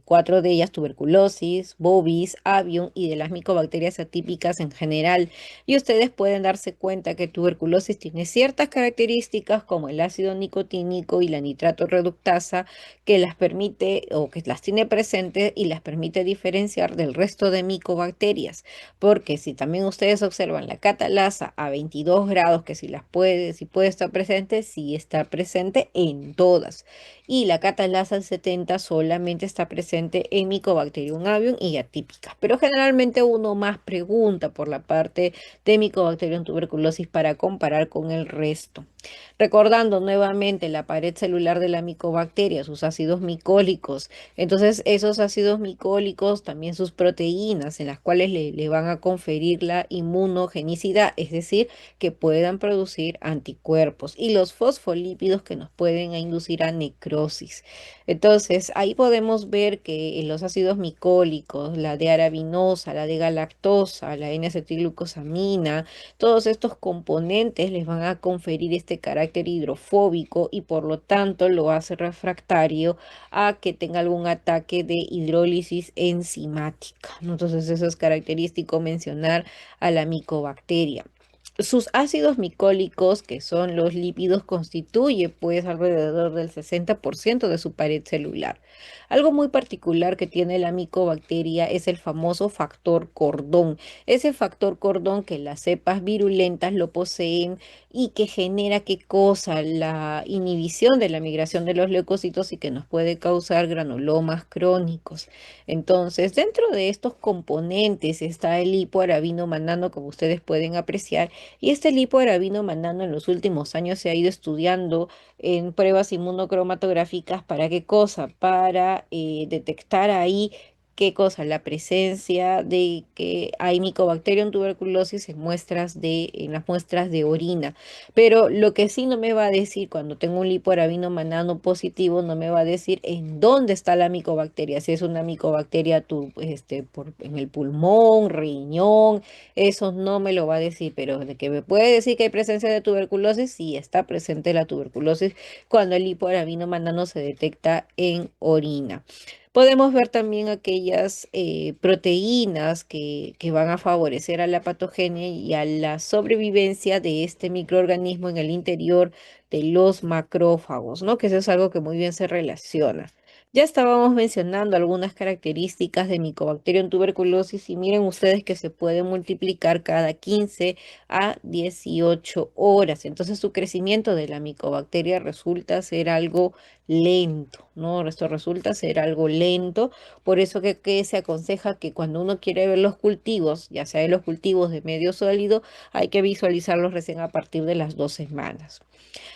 cuatro de ellas tuberculosis, bovis, avium y de las micobacterias atípicas en general. Y ustedes pueden darse cuenta que tuberculosis tiene ciertas características como el ácido nicotínico y la nitrato reductasa que las permite o que las tiene presentes y las permite diferenciar del resto de micobacterias. Porque si también ustedes observan la catalasa a 22 grados, que si puede estar presente, sí está presente en todas. Y la catalasa al 70 solamente está presente en Mycobacterium avium y atípicas. Pero generalmente uno más pregunta por la parte de Mycobacterium tuberculosis para comparar con el resto. Recordando nuevamente la pared celular de la micobacteria, sus ácidos micólicos. Entonces, esos ácidos micólicos, también sus proteínas, en las cuales le van a conferir la inmunogenicidad, es decir, que puedan producir anticuerpos, y los fosfolípidos que nos pueden inducir a necrosis. Entonces, ahí podemos ver que en los ácidos micólicos, la de arabinosa, la de galactosa, la N-acetilglucosamina, todos estos componentes les van a conferir este carácter hidrofóbico y por lo tanto lo hace refractario a que tenga algún ataque de hidrólisis enzimática, ¿no? Entonces eso es característico mencionar a la micobacteria. Sus ácidos micólicos, que son los lípidos, constituye pues alrededor del 60% de su pared celular. Algo muy particular que tiene la micobacteria es el famoso factor cordón. Ese factor cordón que las cepas virulentas lo poseen y que genera qué cosa, la inhibición de la migración de los leucocitos y que nos puede causar granulomas crónicos. Entonces, dentro de estos componentes está el lipoarabino manano, como ustedes pueden apreciar, y este lipoarabino manano en los últimos años se ha ido estudiando en pruebas inmunocromatográficas. ¿Para qué cosa? Para detectar ahí qué cosa, la presencia de que hay Mycobacterium tuberculosis en las muestras de orina. Pero lo que sí no me va a decir cuando tengo un lipoarabino manano positivo, no me va a decir en dónde está la micobacteria, si es una micobacteria en el pulmón, riñón, eso no me lo va a decir, pero de que me puede decir que hay presencia de tuberculosis, sí está presente la tuberculosis cuando el lipoarabino manano se detecta en orina. Podemos ver también aquellas proteínas que van a favorecer a la patogenia y a la sobrevivencia de este microorganismo en el interior de los macrófagos, ¿no? Que eso es algo que muy bien se relaciona. Ya estábamos mencionando algunas características de Mycobacterium tuberculosis y miren ustedes que se puede multiplicar cada 15 a 18 horas. Entonces su crecimiento de la micobacteria resulta ser algo lento, ¿no? Esto resulta ser algo lento, por eso que se aconseja que cuando uno quiere ver los cultivos, ya sea de los cultivos de medio sólido, hay que visualizarlos recién a partir de las 2 semanas.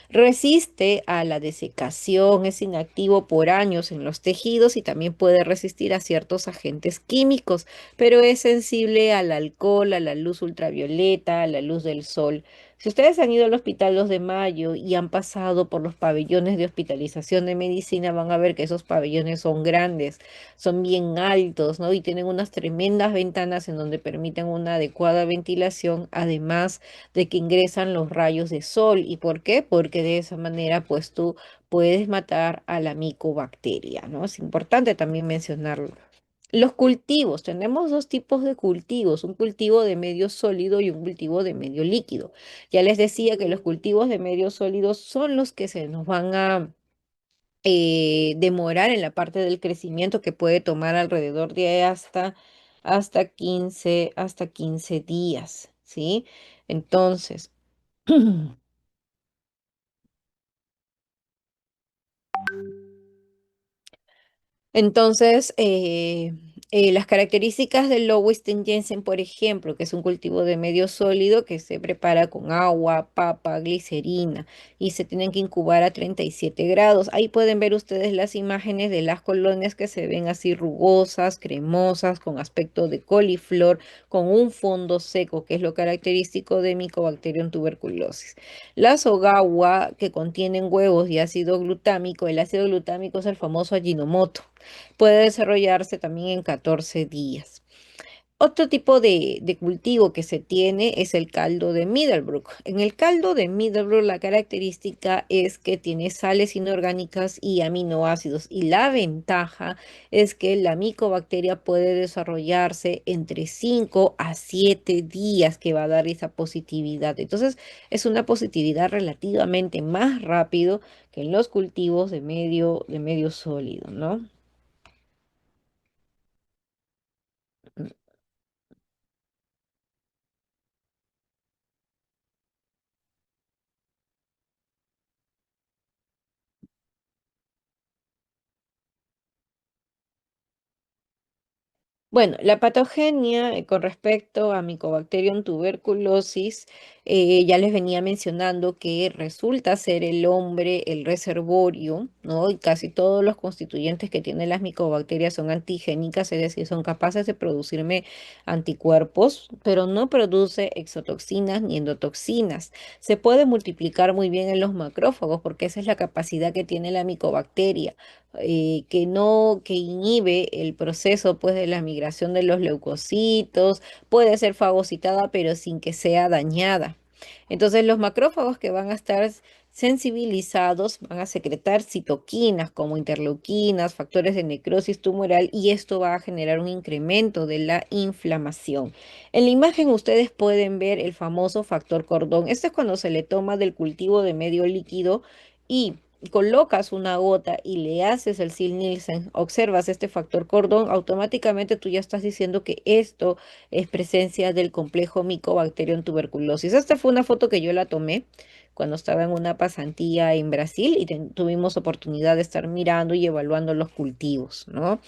Resiste a la desecación, es inactivo por años en los tejidos y también puede resistir a ciertos agentes químicos, pero es sensible al alcohol, a la luz ultravioleta, a la luz del sol. Si ustedes han ido al Hospital 2 de Mayo y han pasado por los pabellones de hospitalización de medicina, van a ver que esos pabellones son grandes, son bien altos, ¿no? Y tienen unas tremendas ventanas en donde permiten una adecuada ventilación, además de que ingresan los rayos de sol. ¿Y por qué? Porque de esa manera pues tú puedes matar a la micobacteria, ¿no? Es importante también mencionarlo. Los cultivos, tenemos dos tipos de cultivos, un cultivo de medio sólido y un cultivo de medio líquido. Ya les decía que los cultivos de medio sólido son los que se nos van a demorar en la parte del crecimiento, que puede tomar alrededor de hasta 15 días, ¿sí? Entonces, las características del Lowenstein-Jensen, por ejemplo, que es un cultivo de medio sólido que se prepara con agua, papa, glicerina y se tienen que incubar a 37 grados. Ahí pueden ver ustedes las imágenes de las colonias que se ven así rugosas, cremosas, con aspecto de coliflor, con un fondo seco, que es lo característico de Mycobacterium tuberculosis. Las Ogawa, que contienen huevos y ácido glutámico, el ácido glutámico es el famoso Ajinomoto, puede desarrollarse también en 14 días. Otro tipo de cultivo que se tiene es el caldo de Middlebrook. En el caldo de Middlebrook la característica es que tiene sales inorgánicas y aminoácidos, y la ventaja es que la micobacteria puede desarrollarse entre 5 a 7 días, que va a dar esa positividad. Entonces es una positividad relativamente más rápido que en los cultivos de medio sólido, ¿no? Bueno, la patogenia con respecto a Mycobacterium tuberculosis, ya les venía mencionando que resulta ser el hombre el reservorio, ¿no? Y casi todos los constituyentes que tienen las micobacterias son antigénicas, es decir, son capaces de producirme anticuerpos, pero no produce exotoxinas ni endotoxinas. Se puede multiplicar muy bien en los macrófagos porque esa es la capacidad que tiene la micobacteria, que no, que inhibe el proceso pues de la migración de los leucocitos, puede ser fagocitada pero sin que sea dañada. Entonces los macrófagos que van a estar sensibilizados van a secretar citoquinas como interleuquinas, factores de necrosis tumoral, y esto va a generar un incremento de la inflamación. En la imagen ustedes pueden ver el famoso factor cordón. Esto es cuando se le toma del cultivo de medio líquido y colocas una gota y le haces el Sil-Nielsen, observas este factor cordón, automáticamente tú ya estás diciendo que esto es presencia del complejo Mycobacterium tuberculosis. Esta fue una foto que yo la tomé cuando estaba en una pasantía en Brasil y tuvimos oportunidad de estar mirando y evaluando los cultivos, ¿no?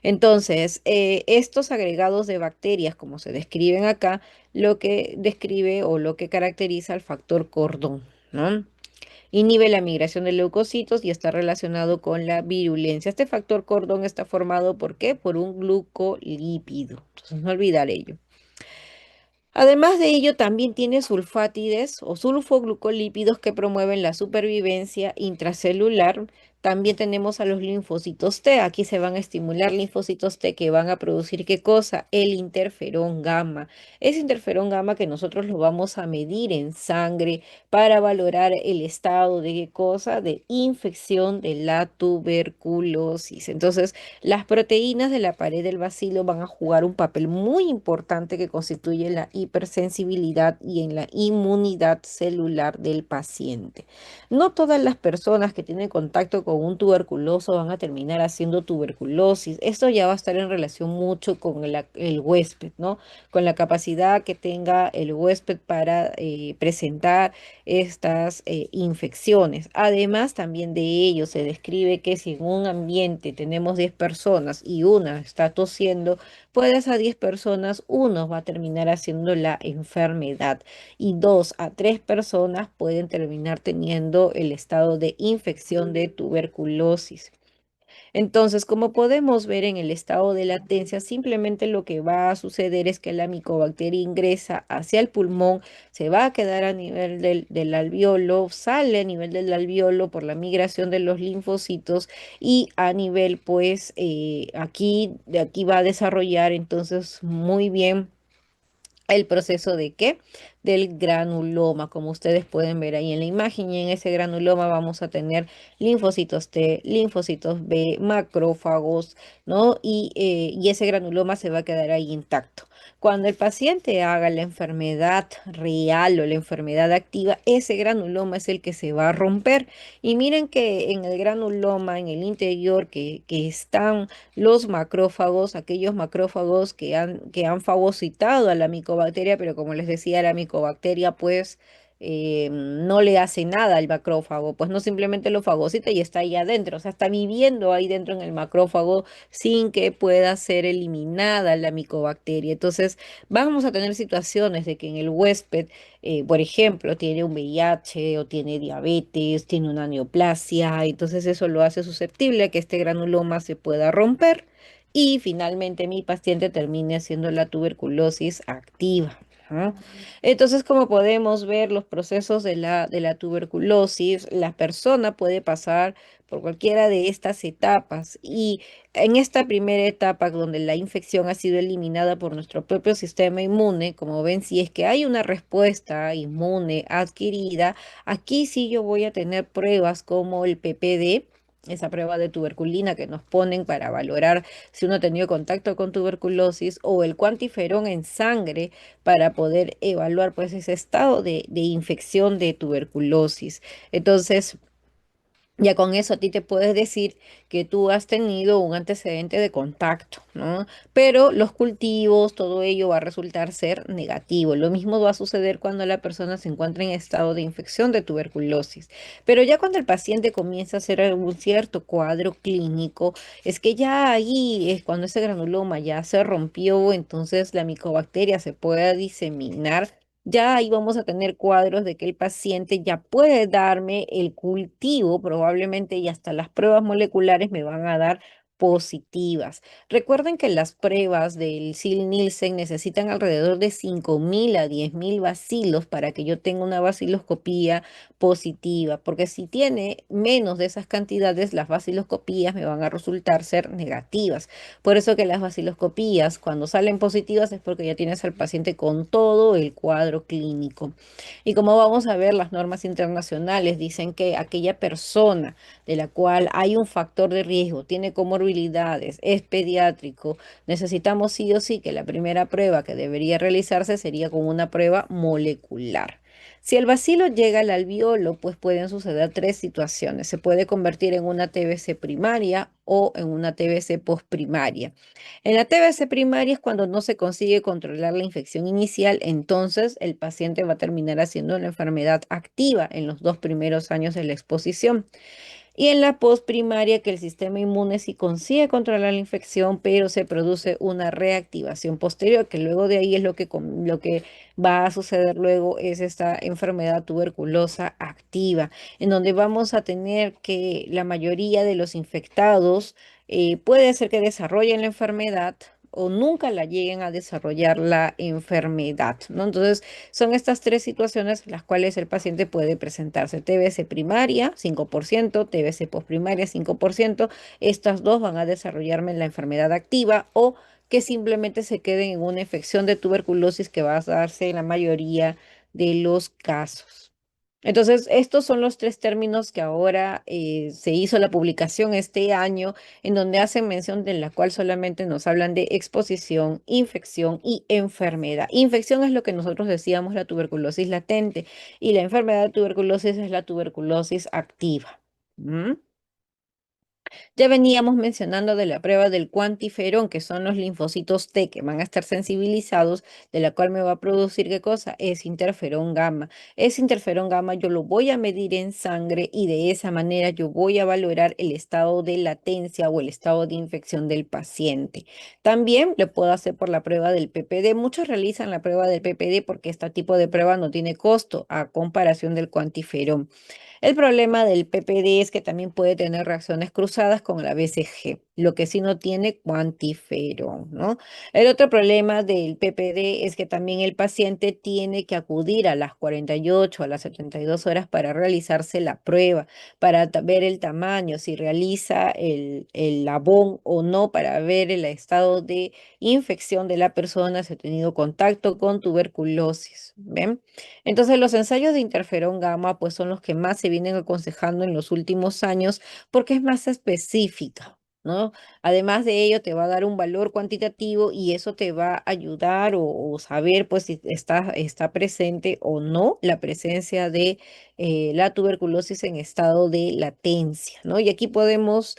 Entonces, estos agregados de bacterias, como se describen acá, lo que describe o lo que caracteriza al factor cordón, ¿no? Inhibe la migración de leucocitos y está relacionado con la virulencia. Este factor cordón está formado, ¿por qué? Por un glucolípido. Entonces, no olvidar ello. Además de ello, también tiene sulfátides o sulfoglucolípidos que promueven la supervivencia intracelular. También tenemos a los linfocitos T. Aquí se van a estimular linfocitos T que van a producir ¿qué cosa? El interferón gamma. Ese interferón gamma que nosotros lo vamos a medir en sangre para valorar el estado de ¿qué cosa? De infección de la tuberculosis. Entonces, las proteínas de la pared del bacilo van a jugar un papel muy importante que constituye la hipersensibilidad y en la inmunidad celular del paciente. No todas las personas que tienen contacto con un tuberculoso van a terminar haciendo tuberculosis. Esto ya va a estar en relación mucho con el huésped, ¿no? Con la capacidad que tenga el huésped para presentar estas infecciones. Además, también de ello se describe que si en un ambiente tenemos 10 personas y una está tosiendo, pues de esas 10 personas, uno va a terminar haciendo la enfermedad y 2 a 3 personas pueden terminar teniendo el estado de infección de tuberculosis. Entonces, como podemos ver en el estado de latencia, simplemente lo que va a suceder es que la micobacteria ingresa hacia el pulmón, se va a quedar a nivel del alveolo, sale a nivel del alveolo por la migración de los linfocitos y a nivel, pues, de aquí va a desarrollar entonces muy bien el proceso de qué? Del granuloma, como ustedes pueden ver ahí en la imagen. Y en ese granuloma vamos a tener linfocitos T, linfocitos B, macrófagos, ¿no? Y ese granuloma se va a quedar ahí intacto. Cuando el paciente haga la enfermedad real o la enfermedad activa, ese granuloma es el que se va a romper. Y miren que en el granuloma, en el interior, que están los macrófagos, aquellos macrófagos que han fagocitado a la micobacteria, pero como les decía, la micobacteria pues no le hace nada al macrófago, pues no simplemente lo fagocita y está ahí adentro, o sea, está viviendo ahí dentro en el macrófago sin que pueda ser eliminada la micobacteria. Entonces, vamos a tener situaciones de que en el huésped, por ejemplo, tiene un VIH o tiene diabetes, tiene una neoplasia, entonces eso lo hace susceptible a que este granuloma se pueda romper y finalmente mi paciente termine haciendo la tuberculosis activa. Ajá. Entonces, como podemos ver, los procesos de la tuberculosis, la persona puede pasar por cualquiera de estas etapas y en esta primera etapa donde la infección ha sido eliminada por nuestro propio sistema inmune, como ven, si es que hay una respuesta inmune adquirida, aquí sí yo voy a tener pruebas como el PPD, esa prueba de tuberculina que nos ponen para valorar si uno ha tenido contacto con tuberculosis o el cuantiferón en sangre para poder evaluar pues ese estado de infección de tuberculosis. Entonces, ya con eso a ti te puedes decir que tú has tenido un antecedente de contacto, ¿no? Pero los cultivos, todo ello va a resultar ser negativo. Lo mismo va a suceder cuando la persona se encuentra en estado de infección de tuberculosis. Pero ya cuando el paciente comienza a hacer algún cierto cuadro clínico, es que ya ahí es cuando ese granuloma ya se rompió, entonces la micobacteria se puede diseminar, ya ahí vamos a tener cuadros de que el paciente ya puede darme el cultivo, probablemente y hasta las pruebas moleculares me van a dar positivas. Recuerden que las pruebas del Sil-Nielsen necesitan alrededor de 5.000 a 10.000 bacilos para que yo tenga una baciloscopía positiva, porque si tiene menos de esas cantidades, las baciloscopías me van a resultar ser negativas. Por eso que las vaciloscopías, cuando salen positivas, es porque ya tienes al paciente con todo el cuadro clínico. Y como vamos a ver, las normas internacionales dicen que aquella persona de la cual hay un factor de riesgo, tiene comorbilidades, es pediátrico, necesitamos sí o sí que la primera prueba que debería realizarse sería con una prueba molecular. Si el bacilo llega al alveolo, pues pueden suceder tres situaciones. Se puede convertir en una TBC primaria o en una TBC postprimaria. En la TBC primaria es cuando no se consigue controlar la infección inicial, entonces el paciente va a terminar haciendo la enfermedad activa en los 2 primeros años de la exposición. Y en la postprimaria, que el sistema inmune sí consigue controlar la infección, pero se produce una reactivación posterior, que luego de ahí es lo que va a suceder luego es esta enfermedad tuberculosa activa, en donde vamos a tener que la mayoría de los infectados puede ser que desarrollen la enfermedad o nunca la lleguen a desarrollar la enfermedad, ¿no? Entonces, son estas tres situaciones en las cuales el paciente puede presentarse. TBC primaria, 5%, TBC postprimaria, 5%. Estas dos van a desarrollarme la enfermedad activa o que simplemente se queden en una infección de tuberculosis que va a darse en la mayoría de los casos. Entonces, estos son los tres términos que ahora se hizo la publicación este año, en donde hacen mención de la cual solamente nos hablan de exposición, infección y enfermedad. Infección es lo que nosotros decíamos, la tuberculosis latente, y la enfermedad de tuberculosis es la tuberculosis activa. ¿Mm? Ya veníamos mencionando de la prueba del cuantiferón, que son los linfocitos T que van a estar sensibilizados, de la cual me va a producir ¿qué cosa? Es interferón gamma. Ese interferón gamma yo lo voy a medir en sangre y de esa manera yo voy a valorar el estado de latencia o el estado de infección del paciente. También lo puedo hacer por la prueba del PPD. Muchos realizan la prueba del PPD porque este tipo de prueba no tiene costo a comparación del cuantiferón. El problema del PPD es que también puede tener reacciones cruzadas con la BCG, lo que sí no tiene cuantiferón, ¿no? El otro problema del PPD es que también el paciente tiene que acudir a las 48, a las 72 horas para realizarse la prueba, para ver el tamaño, si realiza el labón o no, para ver el estado de infección de la persona, si ha tenido contacto con tuberculosis, ¿ven? Entonces, los ensayos de interferón gamma pues son los que más se vienen aconsejando en los últimos años porque es más específica, ¿no? Además de ello, te va a dar un valor cuantitativo y eso te va a ayudar o saber pues si está presente o no la presencia de la tuberculosis en estado de latencia, ¿no? Y aquí hemos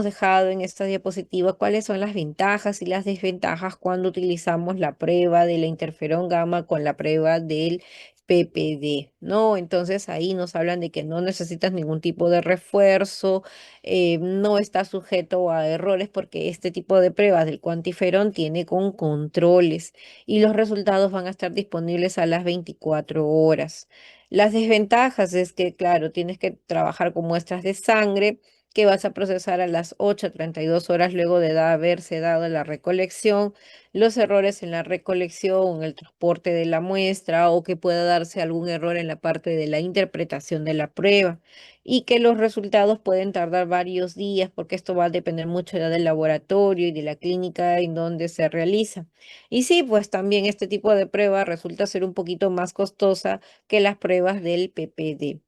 dejado en esta diapositiva cuáles son las ventajas y las desventajas cuando utilizamos la prueba de la interferón gamma con la prueba del PPD, ¿no? Entonces ahí nos hablan de que no necesitas ningún tipo de refuerzo, no está sujeto a errores porque este tipo de pruebas del cuantiferón tiene con controles y los resultados van a estar disponibles a las 24 horas. Las desventajas es que, claro, tienes que trabajar con muestras de sangre que vas a procesar a las 8:32 horas luego de haberse dado la recolección, los errores en la recolección, el transporte de la muestra o que pueda darse algún error en la parte de la interpretación de la prueba y que los resultados pueden tardar varios días porque esto va a depender mucho ya del laboratorio y de la clínica en donde se realiza. Y sí, pues también este tipo de prueba resulta ser un poquito más costosa que las pruebas del PPD.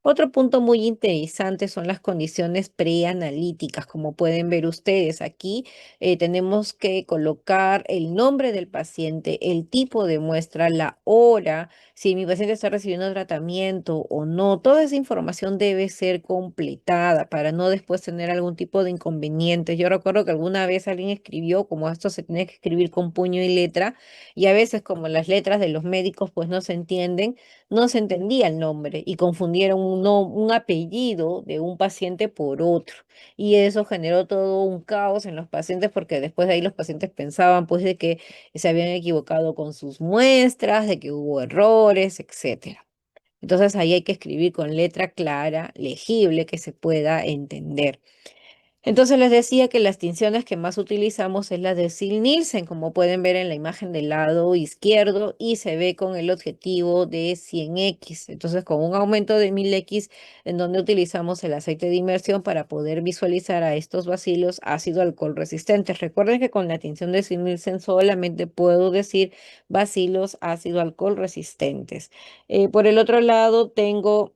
Otro punto muy interesante son las condiciones preanalíticas. Como pueden ver ustedes aquí, tenemos que colocar el nombre del paciente, el tipo de muestra, la hora, si mi paciente está recibiendo tratamiento o no. Toda esa información debe ser completada para no después tener algún tipo de inconvenientes. Yo recuerdo que alguna vez alguien escribió, como esto se tiene que escribir con puño y letra, y a veces como las letras de los médicos pues no se entienden, no se entendía el nombre y confundieron un apellido de un paciente por otro. Y eso generó todo un caos en los pacientes porque después de ahí los pacientes pensaban pues de que se habían equivocado con sus muestras, de que hubo errores, etcétera. Entonces ahí hay que escribir con letra clara, legible, que se pueda entender. Entonces les decía que las tinciones que más utilizamos es la de Sil-Nielsen, como pueden ver en la imagen del lado izquierdo, y se ve con el objetivo de 100x. Entonces con un aumento de 1000x, en donde utilizamos el aceite de inmersión para poder visualizar a estos bacilos ácido alcohol resistentes. Recuerden que con la tinción de Sil-Nielsen solamente puedo decir bacilos ácido alcohol resistentes. Por el otro lado tengo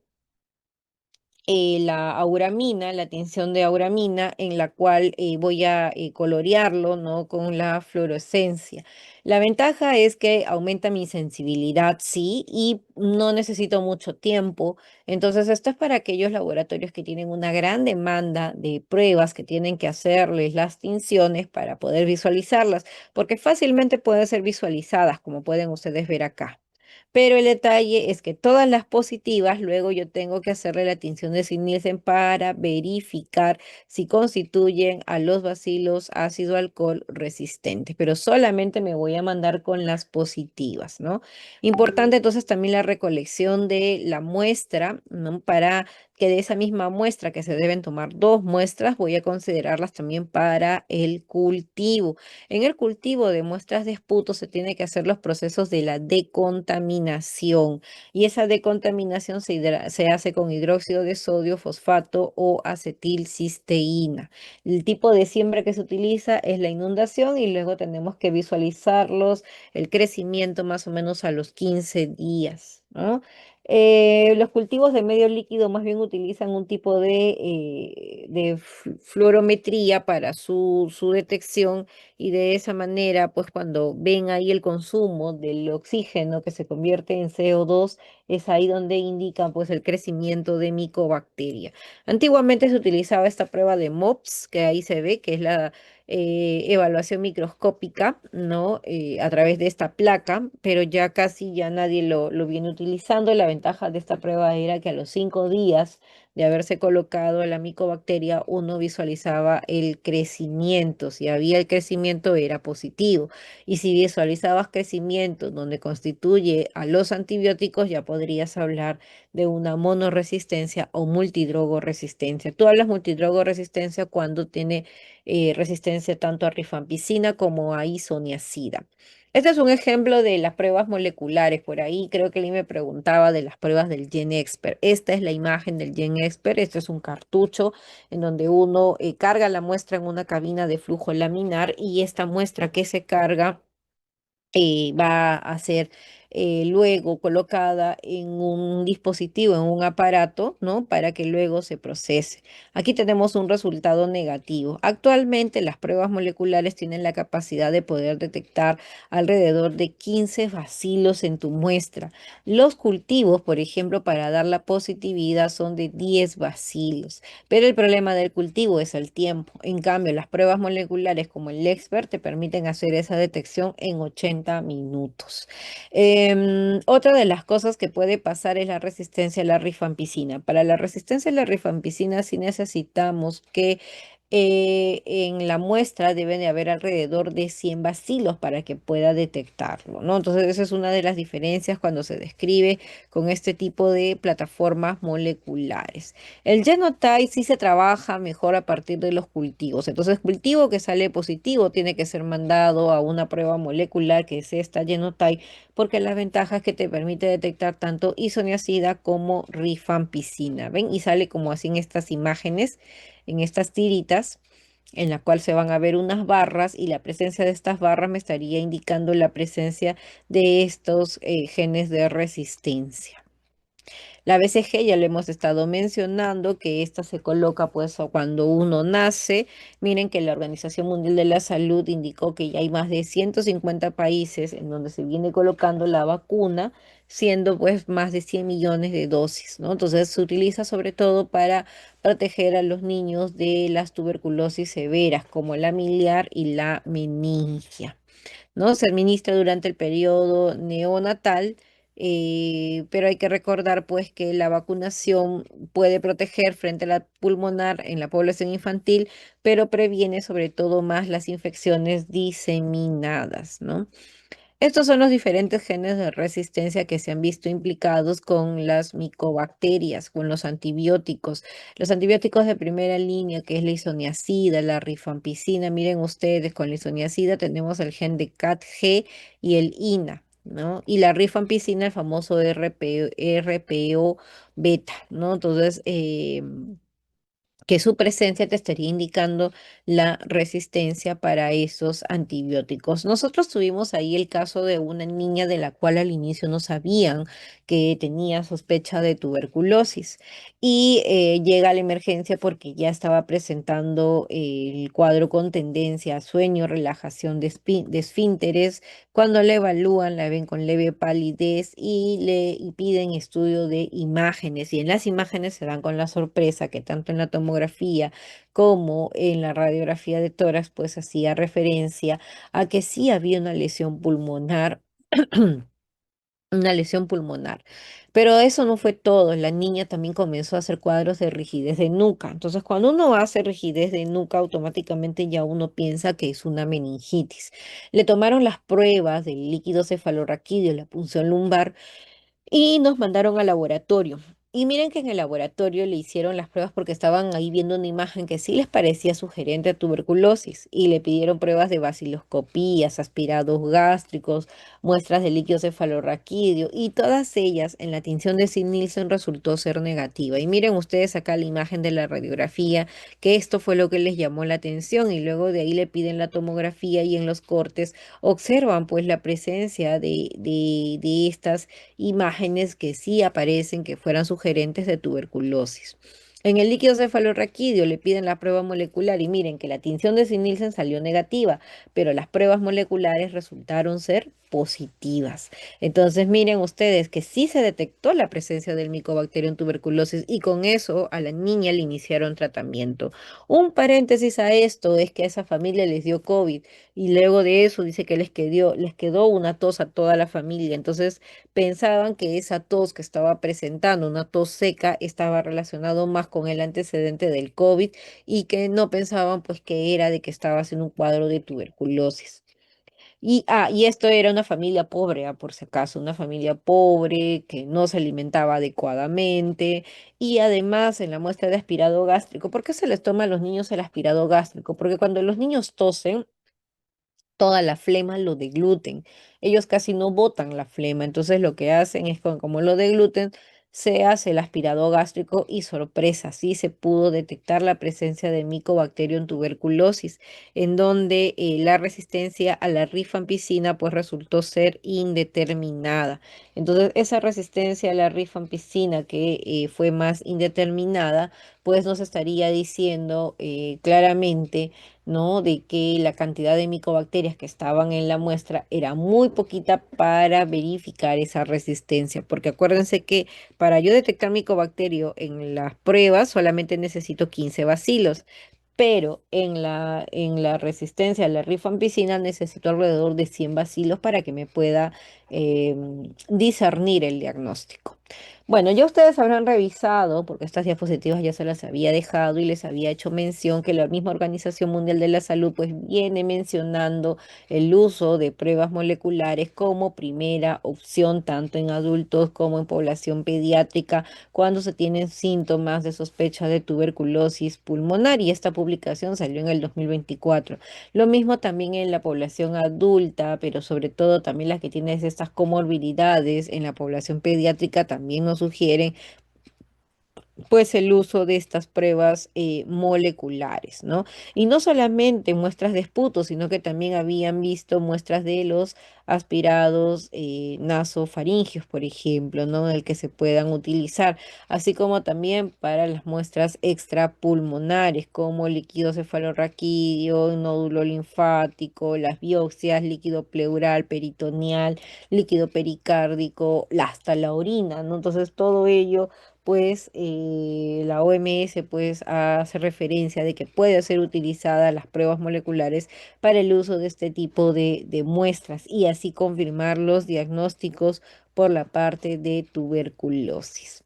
la auramina, la tinción de auramina, en la cual voy a colorearlo, ¿no? Con la fluorescencia. La ventaja es que aumenta mi sensibilidad, sí, y no necesito mucho tiempo. Entonces, esto es para aquellos laboratorios que tienen una gran demanda de pruebas que tienen que hacerles las tinciones para poder visualizarlas, porque fácilmente pueden ser visualizadas, como pueden ustedes ver acá. Pero el detalle es que todas las positivas, luego yo tengo que hacerle la tinción de Sid-Nielsen para verificar si constituyen a los bacilos ácido alcohol resistentes, pero solamente me voy a mandar con las positivas, ¿no? Importante entonces también la recolección de la muestra, ¿no? Para que de esa misma muestra, que se deben tomar dos muestras, voy a considerarlas también para el cultivo. En el cultivo de muestras de esputo se tiene que hacer los procesos de la decontaminación y esa decontaminación se hace con hidróxido de sodio, fosfato o acetilcisteína. El tipo de siembra que se utiliza es la inundación y luego tenemos que visualizarlos, el crecimiento más o menos a los 15 días, ¿no? Los cultivos de medio líquido más bien utilizan un tipo de fluorometría para su detección y de esa manera, pues cuando ven ahí el consumo del oxígeno que se convierte en CO2, es ahí donde indican pues el crecimiento de micobacteria. Antiguamente se utilizaba esta prueba de MOPS, que ahí se ve que es la evaluación microscópica, ¿no? A través de esta placa, pero ya casi ya nadie lo viene utilizando. La ventaja de esta prueba era que a los 5 días de haberse colocado la micobacteria, uno visualizaba el crecimiento. Si había el crecimiento, era positivo. Y si visualizabas crecimiento donde constituye a los antibióticos, ya podrías hablar de una monoresistencia o multidrogoresistencia. Tú hablas multidrogoresistencia cuando tiene resistencia tanto a rifampicina como a isoniazida. Este es un ejemplo de las pruebas moleculares. Por ahí creo que él me preguntaba de las pruebas del GenExpert. Esta es la imagen del GenExpert. Este es un cartucho en donde uno carga la muestra en una cabina de flujo laminar y esta muestra que se carga va a ser luego colocada en un dispositivo, en un aparato, ¿no? Para que luego se procese. Aquí tenemos un resultado negativo. Actualmente las pruebas moleculares tienen la capacidad de poder detectar alrededor de 15 bacilos en tu muestra. Los cultivos, por ejemplo, para dar la positividad son de 10 bacilos, pero el problema del cultivo es el tiempo. En cambio, las pruebas moleculares como el Expert te permiten hacer esa detección en 80 minutos. Otra de las cosas que puede pasar es la resistencia a la rifampicina. Para la resistencia a la rifampicina sí necesitamos que en la muestra deben de haber alrededor de 100 bacilos para que pueda detectarlo, ¿no? Entonces, esa es una de las diferencias cuando se describe con este tipo de plataformas moleculares. El genotype sí se trabaja mejor a partir de los cultivos. Entonces, cultivo que sale positivo tiene que ser mandado a una prueba molecular que es esta genotype, porque la ventaja es que te permite detectar tanto isoniazida como rifampicina. ¿Ven? Y sale como así en estas imágenes, en estas tiritas, en la cual se van a ver unas barras y la presencia de estas barras me estaría indicando la presencia de estos genes de resistencia. La BCG ya le hemos estado mencionando que esta se coloca pues cuando uno nace. Miren que la Organización Mundial de la Salud indicó que ya hay más de 150 países en donde se viene colocando la vacuna, siendo pues más de 100 millones de dosis, ¿no? Entonces se utiliza sobre todo para proteger a los niños de las tuberculosis severas como la miliar y la meningia, ¿no? Se administra durante el periodo neonatal, pero hay que recordar pues que la vacunación puede proteger frente a la pulmonar en la población infantil, pero previene sobre todo más las infecciones diseminadas, ¿no? Estos son los diferentes genes de resistencia que se han visto implicados con las micobacterias, con los antibióticos. Los antibióticos de primera línea, que es la isoniazida, la rifampicina. Miren ustedes, con la isoniazida tenemos el gen de CAT-G y el INA, ¿no? Y la rifampicina, el famoso RPO beta, ¿no? Entonces, que su presencia te estaría indicando la resistencia para esos antibióticos. Nosotros tuvimos ahí el caso de una niña de la cual al inicio no sabían que tenía sospecha de tuberculosis y llega a la emergencia porque ya estaba presentando el cuadro con tendencia a sueño, relajación de esfínteres. Cuando la evalúan, la ven con leve palidez y piden estudio de imágenes. Y en las imágenes se dan con la sorpresa que tanto en la tomografía como en la radiografía de tórax, pues hacía referencia a que sí había una lesión pulmonar. Una lesión pulmonar. Pero eso no fue todo. La niña también comenzó a hacer cuadros de rigidez de nuca. Entonces, cuando uno hace rigidez de nuca, automáticamente ya uno piensa que es una meningitis. Le tomaron las pruebas del líquido cefalorraquídeo, la punción lumbar y nos mandaron al laboratorio. Y miren que en el laboratorio le hicieron las pruebas porque estaban ahí viendo una imagen que sí les parecía sugerente a tuberculosis y le pidieron pruebas de baciloscopías, aspirados gástricos, muestras de líquido cefalorraquídeo y todas ellas en la tinción de Sid Nielsen resultó ser negativa. Y miren ustedes acá la imagen de la radiografía, que esto fue lo que les llamó la atención y luego de ahí le piden la tomografía y en los cortes observan pues la presencia de estas imágenes que sí aparecen que fueran sugerentes de tuberculosis. En el líquido cefalorraquídeo le piden la prueba molecular y miren que la tinción de Sid-Nielsen salió negativa, pero las pruebas moleculares resultaron ser positivas. Entonces miren ustedes que sí se detectó la presencia del Mycobacterium tuberculosis y con eso a la niña le iniciaron tratamiento. Un paréntesis a esto es que a esa familia les dio COVID y luego de eso dice que les quedó una tos a toda la familia. Entonces pensaban que esa tos que estaba presentando, una tos seca, estaba relacionado más con el antecedente del COVID y que no pensaban pues que era de que estaba haciendo un cuadro de tuberculosis. Y esto era una familia pobre, por si acaso, una familia pobre que no se alimentaba adecuadamente y además en la muestra de aspirado gástrico, ¿por qué se les toma a los niños el aspirado gástrico? Porque cuando los niños tosen, toda la flema lo degluten. Ellos casi no botan la flema, entonces lo que hacen es como lo degluten, se hace el aspirado gástrico y sorpresa, sí se pudo detectar la presencia de Mycobacterium tuberculosis, en donde la resistencia a la rifampicina pues resultó ser indeterminada. Entonces esa resistencia a la rifampicina que fue más indeterminada, pues nos estaría diciendo claramente, ¿no? De que la cantidad de micobacterias que estaban en la muestra era muy poquita para verificar esa resistencia, porque acuérdense que para yo detectar micobacterio en las pruebas solamente necesito 15 bacilos, pero en la resistencia a la rifampicina necesito alrededor de 100 bacilos para que me pueda discernir el diagnóstico. Bueno, ya ustedes habrán revisado, porque estas diapositivas ya se las había dejado y les había hecho mención que la misma Organización Mundial de la Salud pues viene mencionando el uso de pruebas moleculares como primera opción tanto en adultos como en población pediátrica cuando se tienen síntomas de sospecha de tuberculosis pulmonar y esta publicación salió en el 2024. Lo mismo también en la población adulta, pero sobre todo también las que tienen estas comorbilidades en la población pediátrica también nos sugieren pues el uso de estas pruebas moleculares, ¿no? Y no solamente muestras de esputo, sino que también habían visto muestras de los aspirados nasofaringios, por ejemplo, ¿no? El que se puedan utilizar, así como también para las muestras extrapulmonares, como líquido cefalorraquídeo, nódulo linfático, las biopsias, líquido pleural, peritoneal, líquido pericárdico, hasta la orina, ¿no? Entonces todo ello pues la OMS pues hace referencia de que puede ser utilizada las pruebas moleculares para el uso de este tipo de muestras y así confirmar los diagnósticos por la parte de tuberculosis.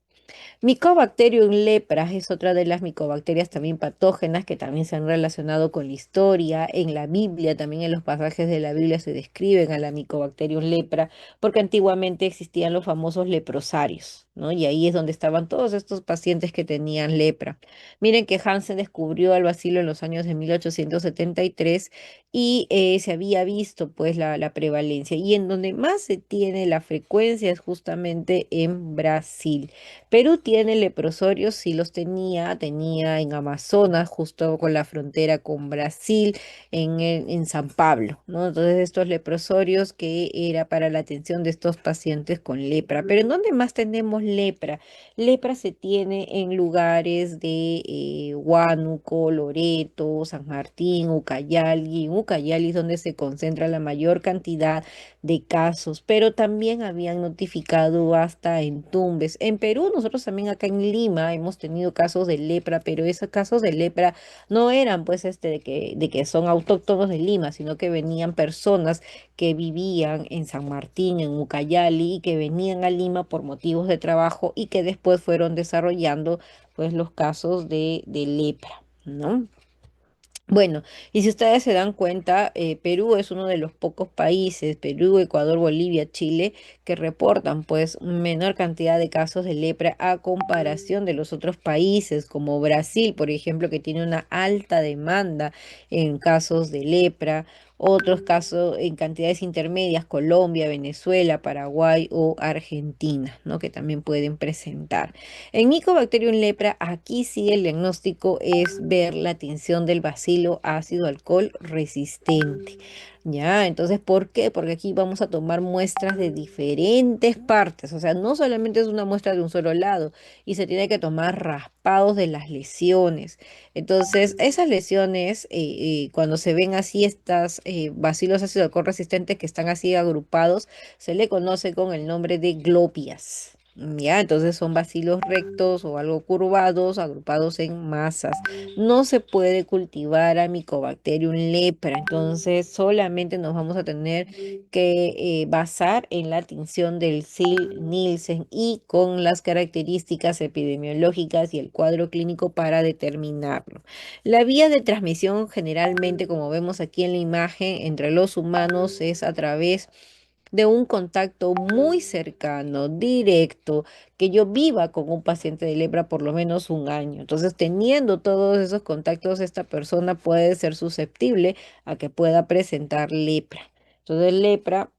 Mycobacterium lepra es otra de las micobacterias también patógenas que también se han relacionado con la historia. En la Biblia, también en los pasajes de la Biblia se describen a la Mycobacterium lepra, porque antiguamente existían los famosos leprosarios, ¿no? Y ahí es donde estaban todos estos pacientes que tenían lepra. Miren que Hansen descubrió al bacilo en los años de 1873 y se había visto pues la prevalencia. Y en donde más se tiene la frecuencia es justamente en Brasil. Perú tiene leprosorios, sí los tenía en Amazonas, justo con la frontera con Brasil, en San Pablo, ¿no? Entonces estos leprosorios que era para la atención de estos pacientes con lepra. Pero ¿en dónde más tenemos lepra? Lepra se tiene en lugares de Huánuco, Loreto, San Martín, Ucayali. En Ucayali es donde se concentra la mayor cantidad de casos, pero también habían notificado hasta en Tumbes. En Perú, nosotros también acá en Lima hemos tenido casos de lepra, pero esos casos de lepra no eran pues de que son autóctonos de Lima, sino que venían personas que vivían en San Martín, en Ucayali, y que venían a Lima por motivos de trabajo y que después fueron desarrollando pues los casos de lepra, ¿no? Bueno, y si ustedes se dan cuenta, Perú es uno de los pocos países, Perú, Ecuador, Bolivia, Chile, que reportan pues menor cantidad de casos de lepra a comparación de los otros países, como Brasil, por ejemplo, que tiene una alta demanda en casos de lepra, otros casos en cantidades intermedias, Colombia, Venezuela, Paraguay o Argentina, ¿no? Que también pueden presentar. En Mycobacterium lepra, aquí sí el diagnóstico es ver la tinción del bacilo ácido alcohol resistente. Ya, entonces, ¿por qué? Porque aquí vamos a tomar muestras de diferentes partes, o sea, no solamente es una muestra de un solo lado, y se tiene que tomar raspados de las lesiones. Entonces, esas lesiones, cuando se ven así, estas bacilos ácido alcohol resistentes que están así agrupados, se le conoce con el nombre de globias. Ya, entonces son bacilos rectos o algo curvados, agrupados en masas. No se puede cultivar a Mycobacterium lepra, entonces solamente nos vamos a tener que basar en la tinción del SIL-Nielsen y con las características epidemiológicas y el cuadro clínico para determinarlo. La vía de transmisión generalmente, como vemos aquí en la imagen, entre los humanos es a través de un contacto muy cercano, directo, que yo viva con un paciente de lepra por lo menos un año. Entonces, teniendo todos esos contactos, esta persona puede ser susceptible a que pueda presentar lepra. Entonces, lepra,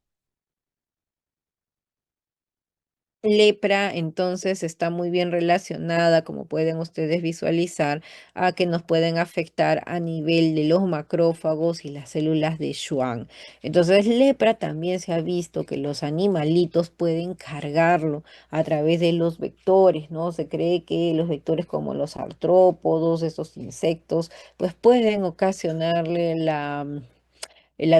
entonces, está muy bien relacionada, como pueden ustedes visualizar, a que nos pueden afectar a nivel de los macrófagos y las células de Schwann. Entonces, lepra también se ha visto que los animalitos pueden cargarlo a través de los vectores, ¿no? Se cree que los vectores como los artrópodos, estos insectos, pues pueden ocasionarle la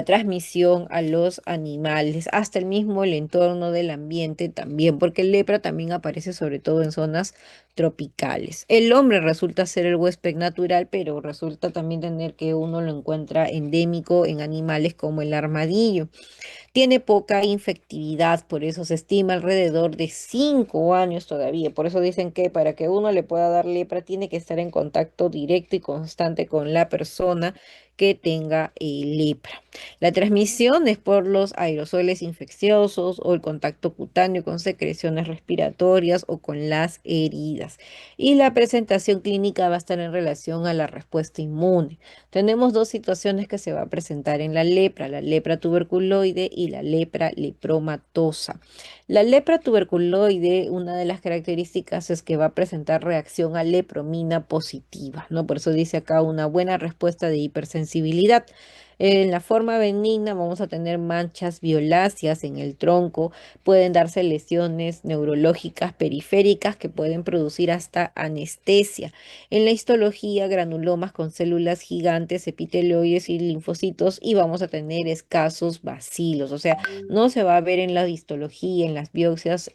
transmisión a los animales, hasta el entorno del ambiente también, porque el lepra también aparece sobre todo en zonas tropicales. El hombre resulta ser el huésped natural, pero resulta también tener que uno lo encuentra endémico en animales como el armadillo. Tiene poca infectividad, por eso se estima alrededor de 5 años todavía. Por eso dicen que para que uno le pueda dar lepra tiene que estar en contacto directo y constante con la persona que tenga lepra. La transmisión es por los aerosoles infecciosos o el contacto cutáneo con secreciones respiratorias o con las heridas. Y la presentación clínica va a estar en relación a la respuesta inmune. Tenemos dos situaciones que se va a presentar en la lepra tuberculoide y la lepra lepromatosa. La lepra tuberculoide, una de las características es que va a presentar reacción a lepromina positiva, ¿no? Por eso dice acá una buena respuesta de hipersensibilidad. En la forma benigna vamos a tener manchas violáceas en el tronco, pueden darse lesiones neurológicas periféricas que pueden producir hasta anestesia. En la histología, granulomas con células gigantes, epitelioides y linfocitos, y vamos a tener escasos bacilos. O sea, no se va a ver en la histología, en las biopsias,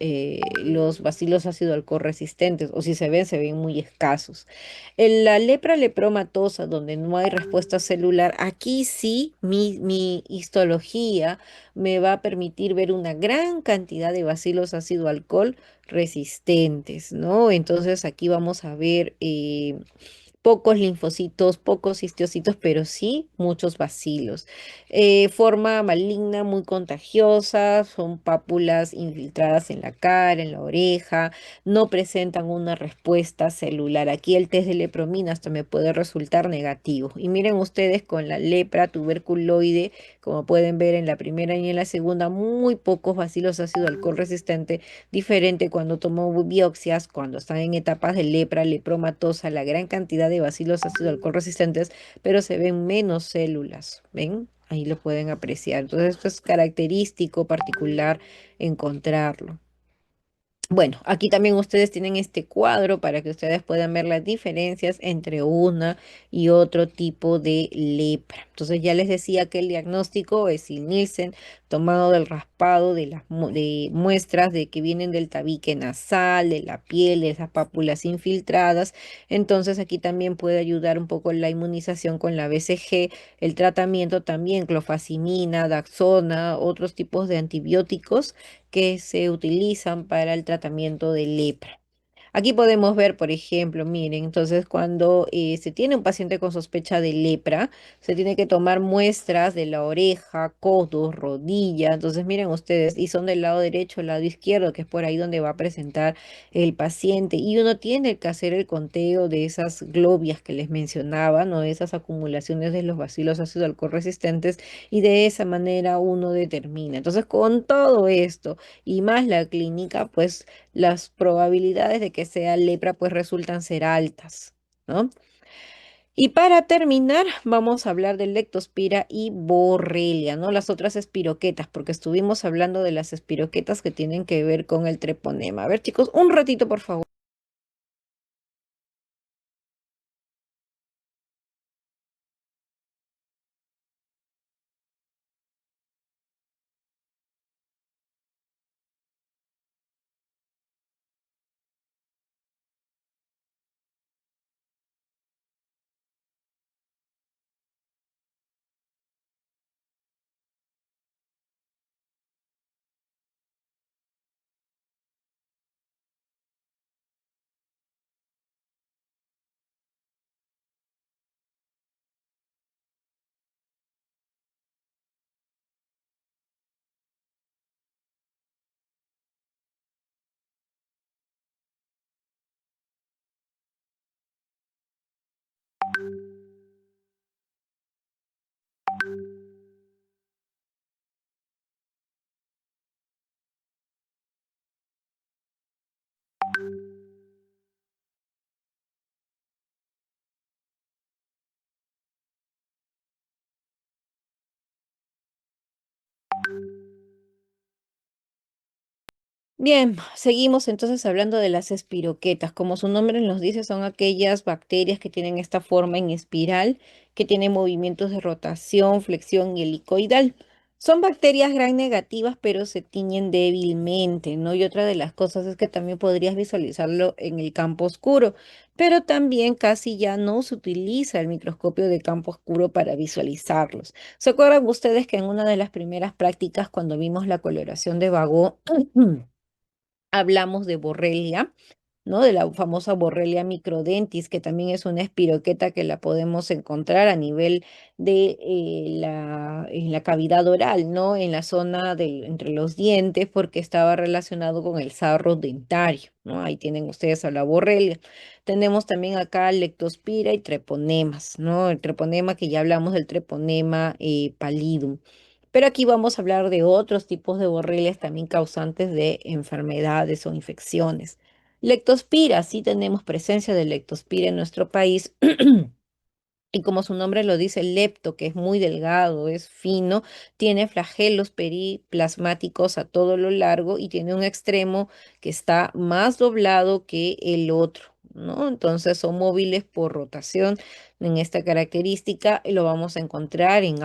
los bacilos ácido alcohol resistentes, o si se ven muy escasos. En la lepra lepromatosa, donde no hay respuesta celular, aquí sí mi histología me va a permitir ver una gran cantidad de bacilos ácido alcohol resistentes, ¿no? Entonces aquí vamos a ver pocos linfocitos, pocos histocitos, pero sí muchos bacilos. Forma maligna, muy contagiosa, son pápulas infiltradas en la cara, en la oreja, no presentan una respuesta celular. Aquí el test de lepromina hasta me puede resultar negativo. Y miren ustedes con la lepra tuberculoide, como pueden ver en la primera y en la segunda, muy pocos bacilos ácido alcohol resistente, diferente cuando tomó biopsias, cuando están en etapas de lepra, lepromatosa, la gran cantidad de bacilos ácido alcohol resistentes, pero se ven menos células, ¿ven? Ahí lo pueden apreciar. Entonces, esto es característico, particular, encontrarlo. Bueno, aquí también ustedes tienen este cuadro para que ustedes puedan ver las diferencias entre una y otro tipo de lepra. Entonces ya les decía que el diagnóstico es el Nielsen tomado del raspado de las de muestras de que vienen del tabique nasal, de la piel, de esas pápulas infiltradas. Entonces aquí también puede ayudar un poco la inmunización con la BCG, el tratamiento también, clofazimina, Daxona, otros tipos de antibióticos que se utilizan para el tratamiento de lepra. Aquí podemos ver, por ejemplo, miren, entonces cuando se tiene un paciente con sospecha de lepra, se tiene que tomar muestras de la oreja, codos, rodilla. Entonces miren ustedes, y son del lado derecho, el lado izquierdo, que es por ahí donde va a presentar el paciente. Y uno tiene que hacer el conteo de esas globias que les mencionaba, ¿no? De esas acumulaciones de los bacilos ácido alcohol resistentes, y de esa manera uno determina. Entonces, con todo esto y más la clínica, pues las probabilidades de que sea lepra pues resultan ser altas, ¿no? Y para terminar, vamos a hablar de leptospira y borrelia, ¿no? Las otras espiroquetas, porque estuvimos hablando de las espiroquetas que tienen que ver con el treponema. A ver, chicos, un ratito, por favor. Bien, seguimos entonces hablando de las espiroquetas. Como su nombre nos dice, son aquellas bacterias que tienen esta forma en espiral, que tienen movimientos de rotación, flexión y helicoidal. Son bacterias gram negativas, pero se tiñen débilmente, ¿no? Y otra de las cosas es que también podrías visualizarlo en el campo oscuro, pero también casi ya no se utiliza el microscopio de campo oscuro para visualizarlos. ¿Se acuerdan ustedes que en una de las primeras prácticas, cuando vimos la coloración de Vago, hablamos de borrelia, ¿no? De la famosa Borrelia microdentis, que también es una espiroqueta que la podemos encontrar a nivel de en la cavidad oral, ¿no? En la zona entre los dientes, porque estaba relacionado con el sarro dentario, ¿no? Ahí tienen ustedes a la Borrelia. Tenemos también acá lectospira y treponemas, ¿no? El treponema, que ya hablamos del treponema pallidum. Pero aquí vamos a hablar de otros tipos de borrelias también causantes de enfermedades o infecciones. Lectospira, sí tenemos presencia de lectospira en nuestro país. Y como su nombre lo dice, el lepto, que es muy delgado, es fino, tiene flagelos periplasmáticos a todo lo largo y tiene un extremo que está más doblado que el otro, ¿no? Entonces son móviles por rotación en esta característica y lo vamos a encontrar en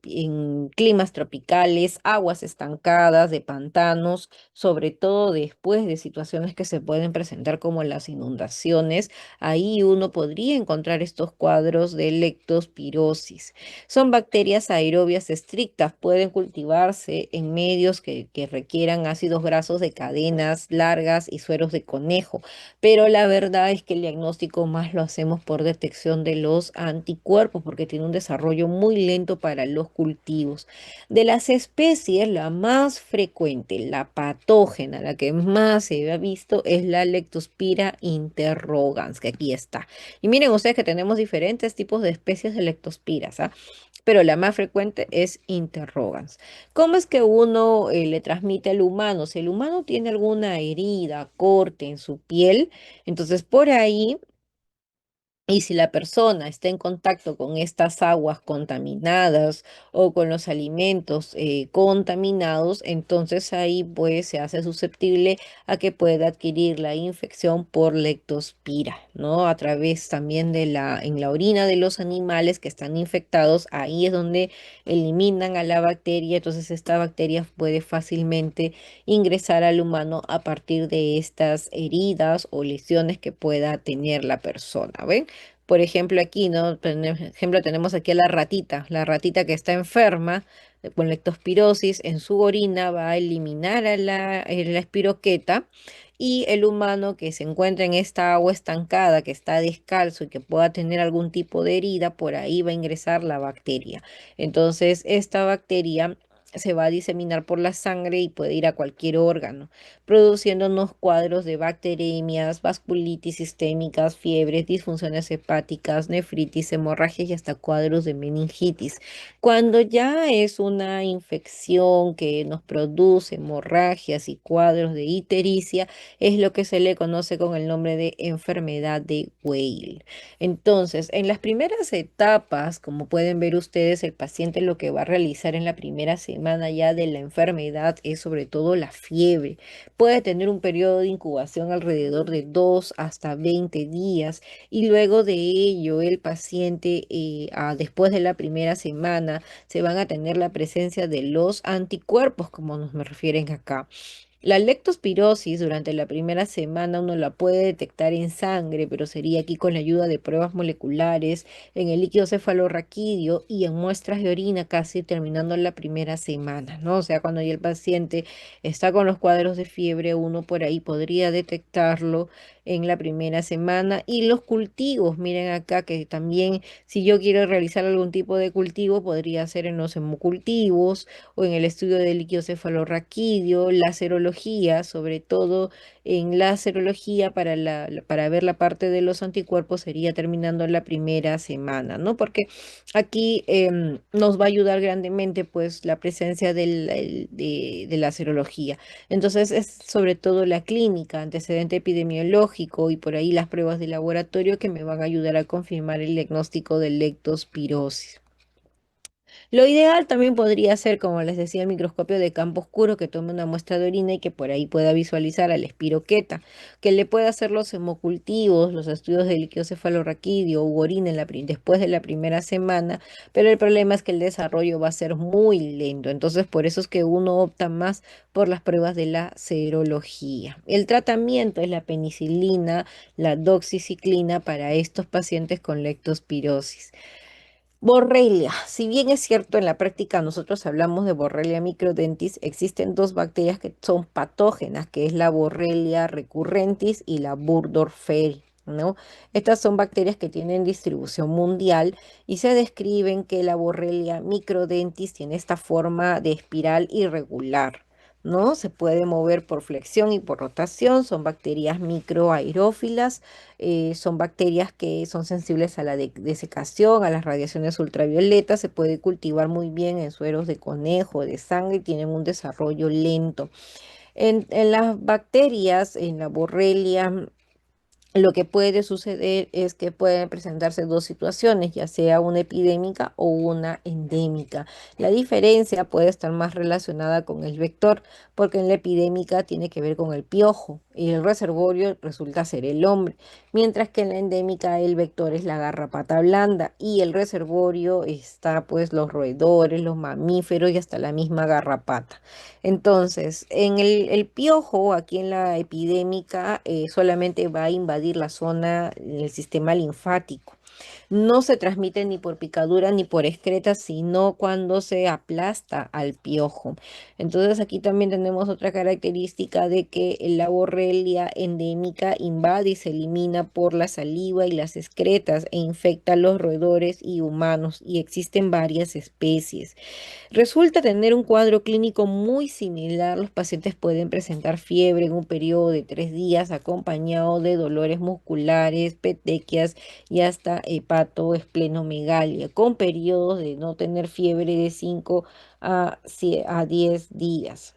en climas tropicales, aguas estancadas, de pantanos, sobre todo después de situaciones que se pueden presentar como las inundaciones. Ahí uno podría encontrar estos cuadros de leptospirosis. Son bacterias aerobias estrictas, pueden cultivarse en medios que requieran ácidos grasos de cadenas largas y sueros de conejo, pero la verdad pasa es que el diagnóstico más lo hacemos por detección de los anticuerpos, porque tiene un desarrollo muy lento para los cultivos. De las especies, la más frecuente, la patógena, la que más se ha visto es la Leptospira interrogans, que aquí está. Y miren ustedes que tenemos diferentes tipos de especies de leptospiras, ¿ah? Pero la más frecuente es interrogans. ¿Cómo es que uno le transmite al humano? Si el humano tiene alguna herida, corte en su piel, entonces por ahí y si la persona está en contacto con estas aguas contaminadas o con los alimentos contaminados, entonces ahí pues se hace susceptible a que pueda adquirir la infección por leptospira, ¿no? A través también de en la orina de los animales que están infectados, ahí es donde eliminan a la bacteria, entonces esta bacteria puede fácilmente ingresar al humano a partir de estas heridas o lesiones que pueda tener la persona, ¿ven? Por ejemplo, aquí, ¿no? Ejemplo, tenemos aquí a la ratita que está enferma con leptospirosis, en su orina va a eliminar a la espiroqueta y el humano que se encuentra en esta agua estancada, que está descalzo y que pueda tener algún tipo de herida, por ahí va a ingresar la bacteria. Entonces, esta bacteria se va a diseminar por la sangre y puede ir a cualquier órgano produciendo unos cuadros de bacteremias, vasculitis sistémicas, fiebres, disfunciones hepáticas, nefritis, hemorragias y hasta cuadros de meningitis. Cuando ya es una infección que nos produce hemorragias y cuadros de ictericia, es lo que se le conoce con el nombre de enfermedad de Weil. Entonces, en las primeras etapas, como pueden ver ustedes, el paciente lo que va a realizar en la primera semana ya de la enfermedad es sobre todo la fiebre. Puede tener un periodo de incubación alrededor de 2 hasta 20 días y luego de ello el paciente después de la primera semana se van a tener la presencia de los anticuerpos como nos me refieren acá. La leptospirosis durante la primera semana uno la puede detectar en sangre, pero sería aquí con la ayuda de pruebas moleculares en el líquido cefalorraquídeo y en muestras de orina casi terminando la primera semana, ¿no? O sea, cuando ya el paciente está con los cuadros de fiebre, uno por ahí podría detectarlo en la primera semana. Y los cultivos, miren acá que también si yo quiero realizar algún tipo de cultivo, podría ser en los hemocultivos o en el estudio del líquido cefalorraquídeo, la serología, sobre todo en la serología para, para ver la parte de los anticuerpos sería terminando la primera semana, ¿no? Porque aquí nos va a ayudar grandemente pues la presencia de la serología. Entonces es sobre todo la clínica, antecedente epidemiológico y por ahí las pruebas de laboratorio que me van a ayudar a confirmar el diagnóstico de leptospirosis. Lo ideal también podría ser, como les decía, el microscopio de campo oscuro que tome una muestra de orina y que por ahí pueda visualizar a la espiroqueta, que le pueda hacer los hemocultivos, los estudios de líquido cefalorraquídeo u orina después de la primera semana, pero el problema es que el desarrollo va a ser muy lento, entonces por eso es que uno opta más por las pruebas de la serología. El tratamiento es la penicilina, la doxiciclina para estos pacientes con leptospirosis. Borrelia. Si bien es cierto, en la práctica nosotros hablamos de Borrelia microdentis, existen dos bacterias que son patógenas, que es la Borrelia recurrentis y la Burgdorferi, ¿no? Estas son bacterias que tienen distribución mundial y se describen que la Borrelia microdentis tiene esta forma de espiral irregular, ¿no? Se puede mover por flexión y por rotación, son bacterias microaerófilas, son bacterias que son sensibles a la desecación, a las radiaciones ultravioletas, se puede cultivar muy bien en sueros de conejo, de sangre y tienen un desarrollo lento. En las bacterias, en la borrelia, lo que puede suceder es que pueden presentarse dos situaciones, ya sea una epidémica o una endémica. La diferencia puede estar más relacionada con el vector, porque en la epidémica tiene que ver con el piojo y el reservorio resulta ser el hombre, mientras que en la endémica el vector es la garrapata blanda y el reservorio está pues los roedores, los mamíferos y hasta la misma garrapata. Entonces, en el piojo, aquí en la epidémica, solamente va a invadir la zona del sistema linfático. No se transmite ni por picadura ni por excreta, sino cuando se aplasta al piojo. Entonces aquí también tenemos otra característica de que la borrelia endémica invade y se elimina por la saliva y las excretas e infecta a los roedores y humanos, y existen varias especies. Resulta tener un cuadro clínico muy similar. Los pacientes pueden presentar fiebre en un periodo de 3 días acompañado de dolores musculares, petequias y hasta hepatoesplenomegalia, con periodos de no tener fiebre de 5 a 10 días.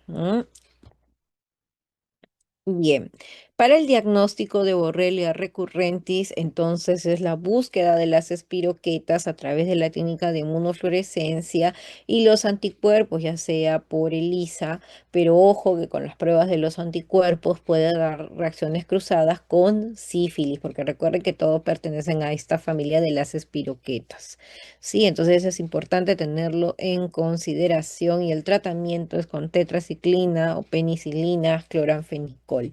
Bien, para el diagnóstico de Borrelia recurrentis, entonces es la búsqueda de las espiroquetas a través de la técnica de inmunofluorescencia y los anticuerpos, ya sea por ELISA, pero ojo que con las pruebas de los anticuerpos puede dar reacciones cruzadas con sífilis, porque recuerden que todos pertenecen a esta familia de las espiroquetas. Sí, entonces es importante tenerlo en consideración y el tratamiento es con tetraciclina o penicilina, cloranfenicol.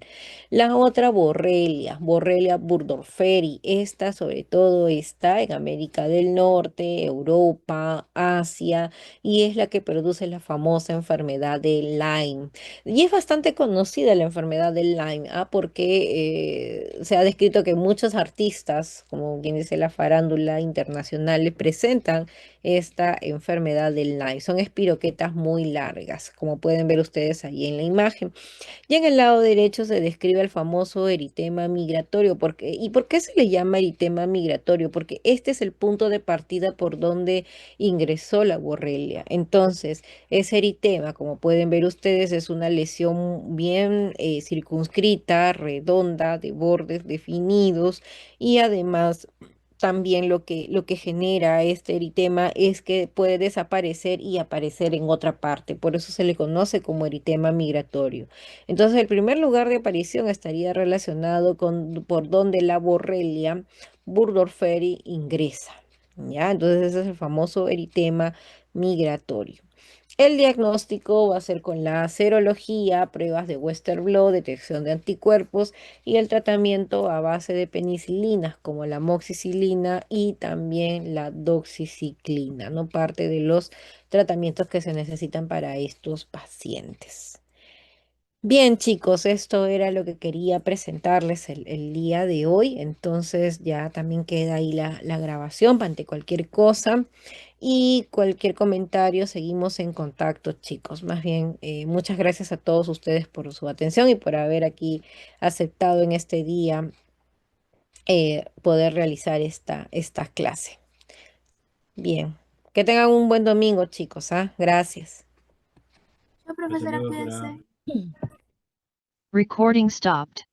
La otra borrelia, Borrelia burgdorferi, esta sobre todo está en América del Norte, Europa, Asia y es la que produce la famosa enfermedad de Lyme. Y es bastante conocida la enfermedad del Lyme, porque se ha descrito que muchos artistas, como quien dice la farándula internacional, le presentan esta enfermedad del Lyme. Son espiroquetas muy largas, como pueden ver ustedes ahí en la imagen. Y en el lado derecho se describe el famoso eritema migratorio. ¿Y por qué se le llama eritema migratorio? Porque este es el punto de partida por donde ingresó la borrelia. Entonces, ese eritema, como pueden ver ustedes, es una lesión bien circunscrita, redonda, de bordes definidos y además también lo que genera este eritema es que puede desaparecer y aparecer en otra parte. Por eso se le conoce como eritema migratorio. Entonces, el primer lugar de aparición estaría relacionado con por donde la borrelia burgdorferi ingresa. ¿Ya? Entonces, ese es el famoso eritema migratorio. El diagnóstico va a ser con la serología, pruebas de Western blot, detección de anticuerpos y el tratamiento a base de penicilinas como la amoxicilina y también la doxiciclina, no parte de los tratamientos que se necesitan para estos pacientes. Bien, chicos, esto era lo que quería presentarles el día de hoy. Entonces ya también queda ahí la grabación ante cualquier cosa y cualquier comentario. Seguimos en contacto, chicos. Más bien, muchas gracias a todos ustedes por su atención y por haber aquí aceptado en este día poder realizar esta clase. Bien, que tengan un buen domingo, chicos, ¿ah? Gracias. Chao, Hasta profesora, luego, cuídese. Flora. Recording stopped.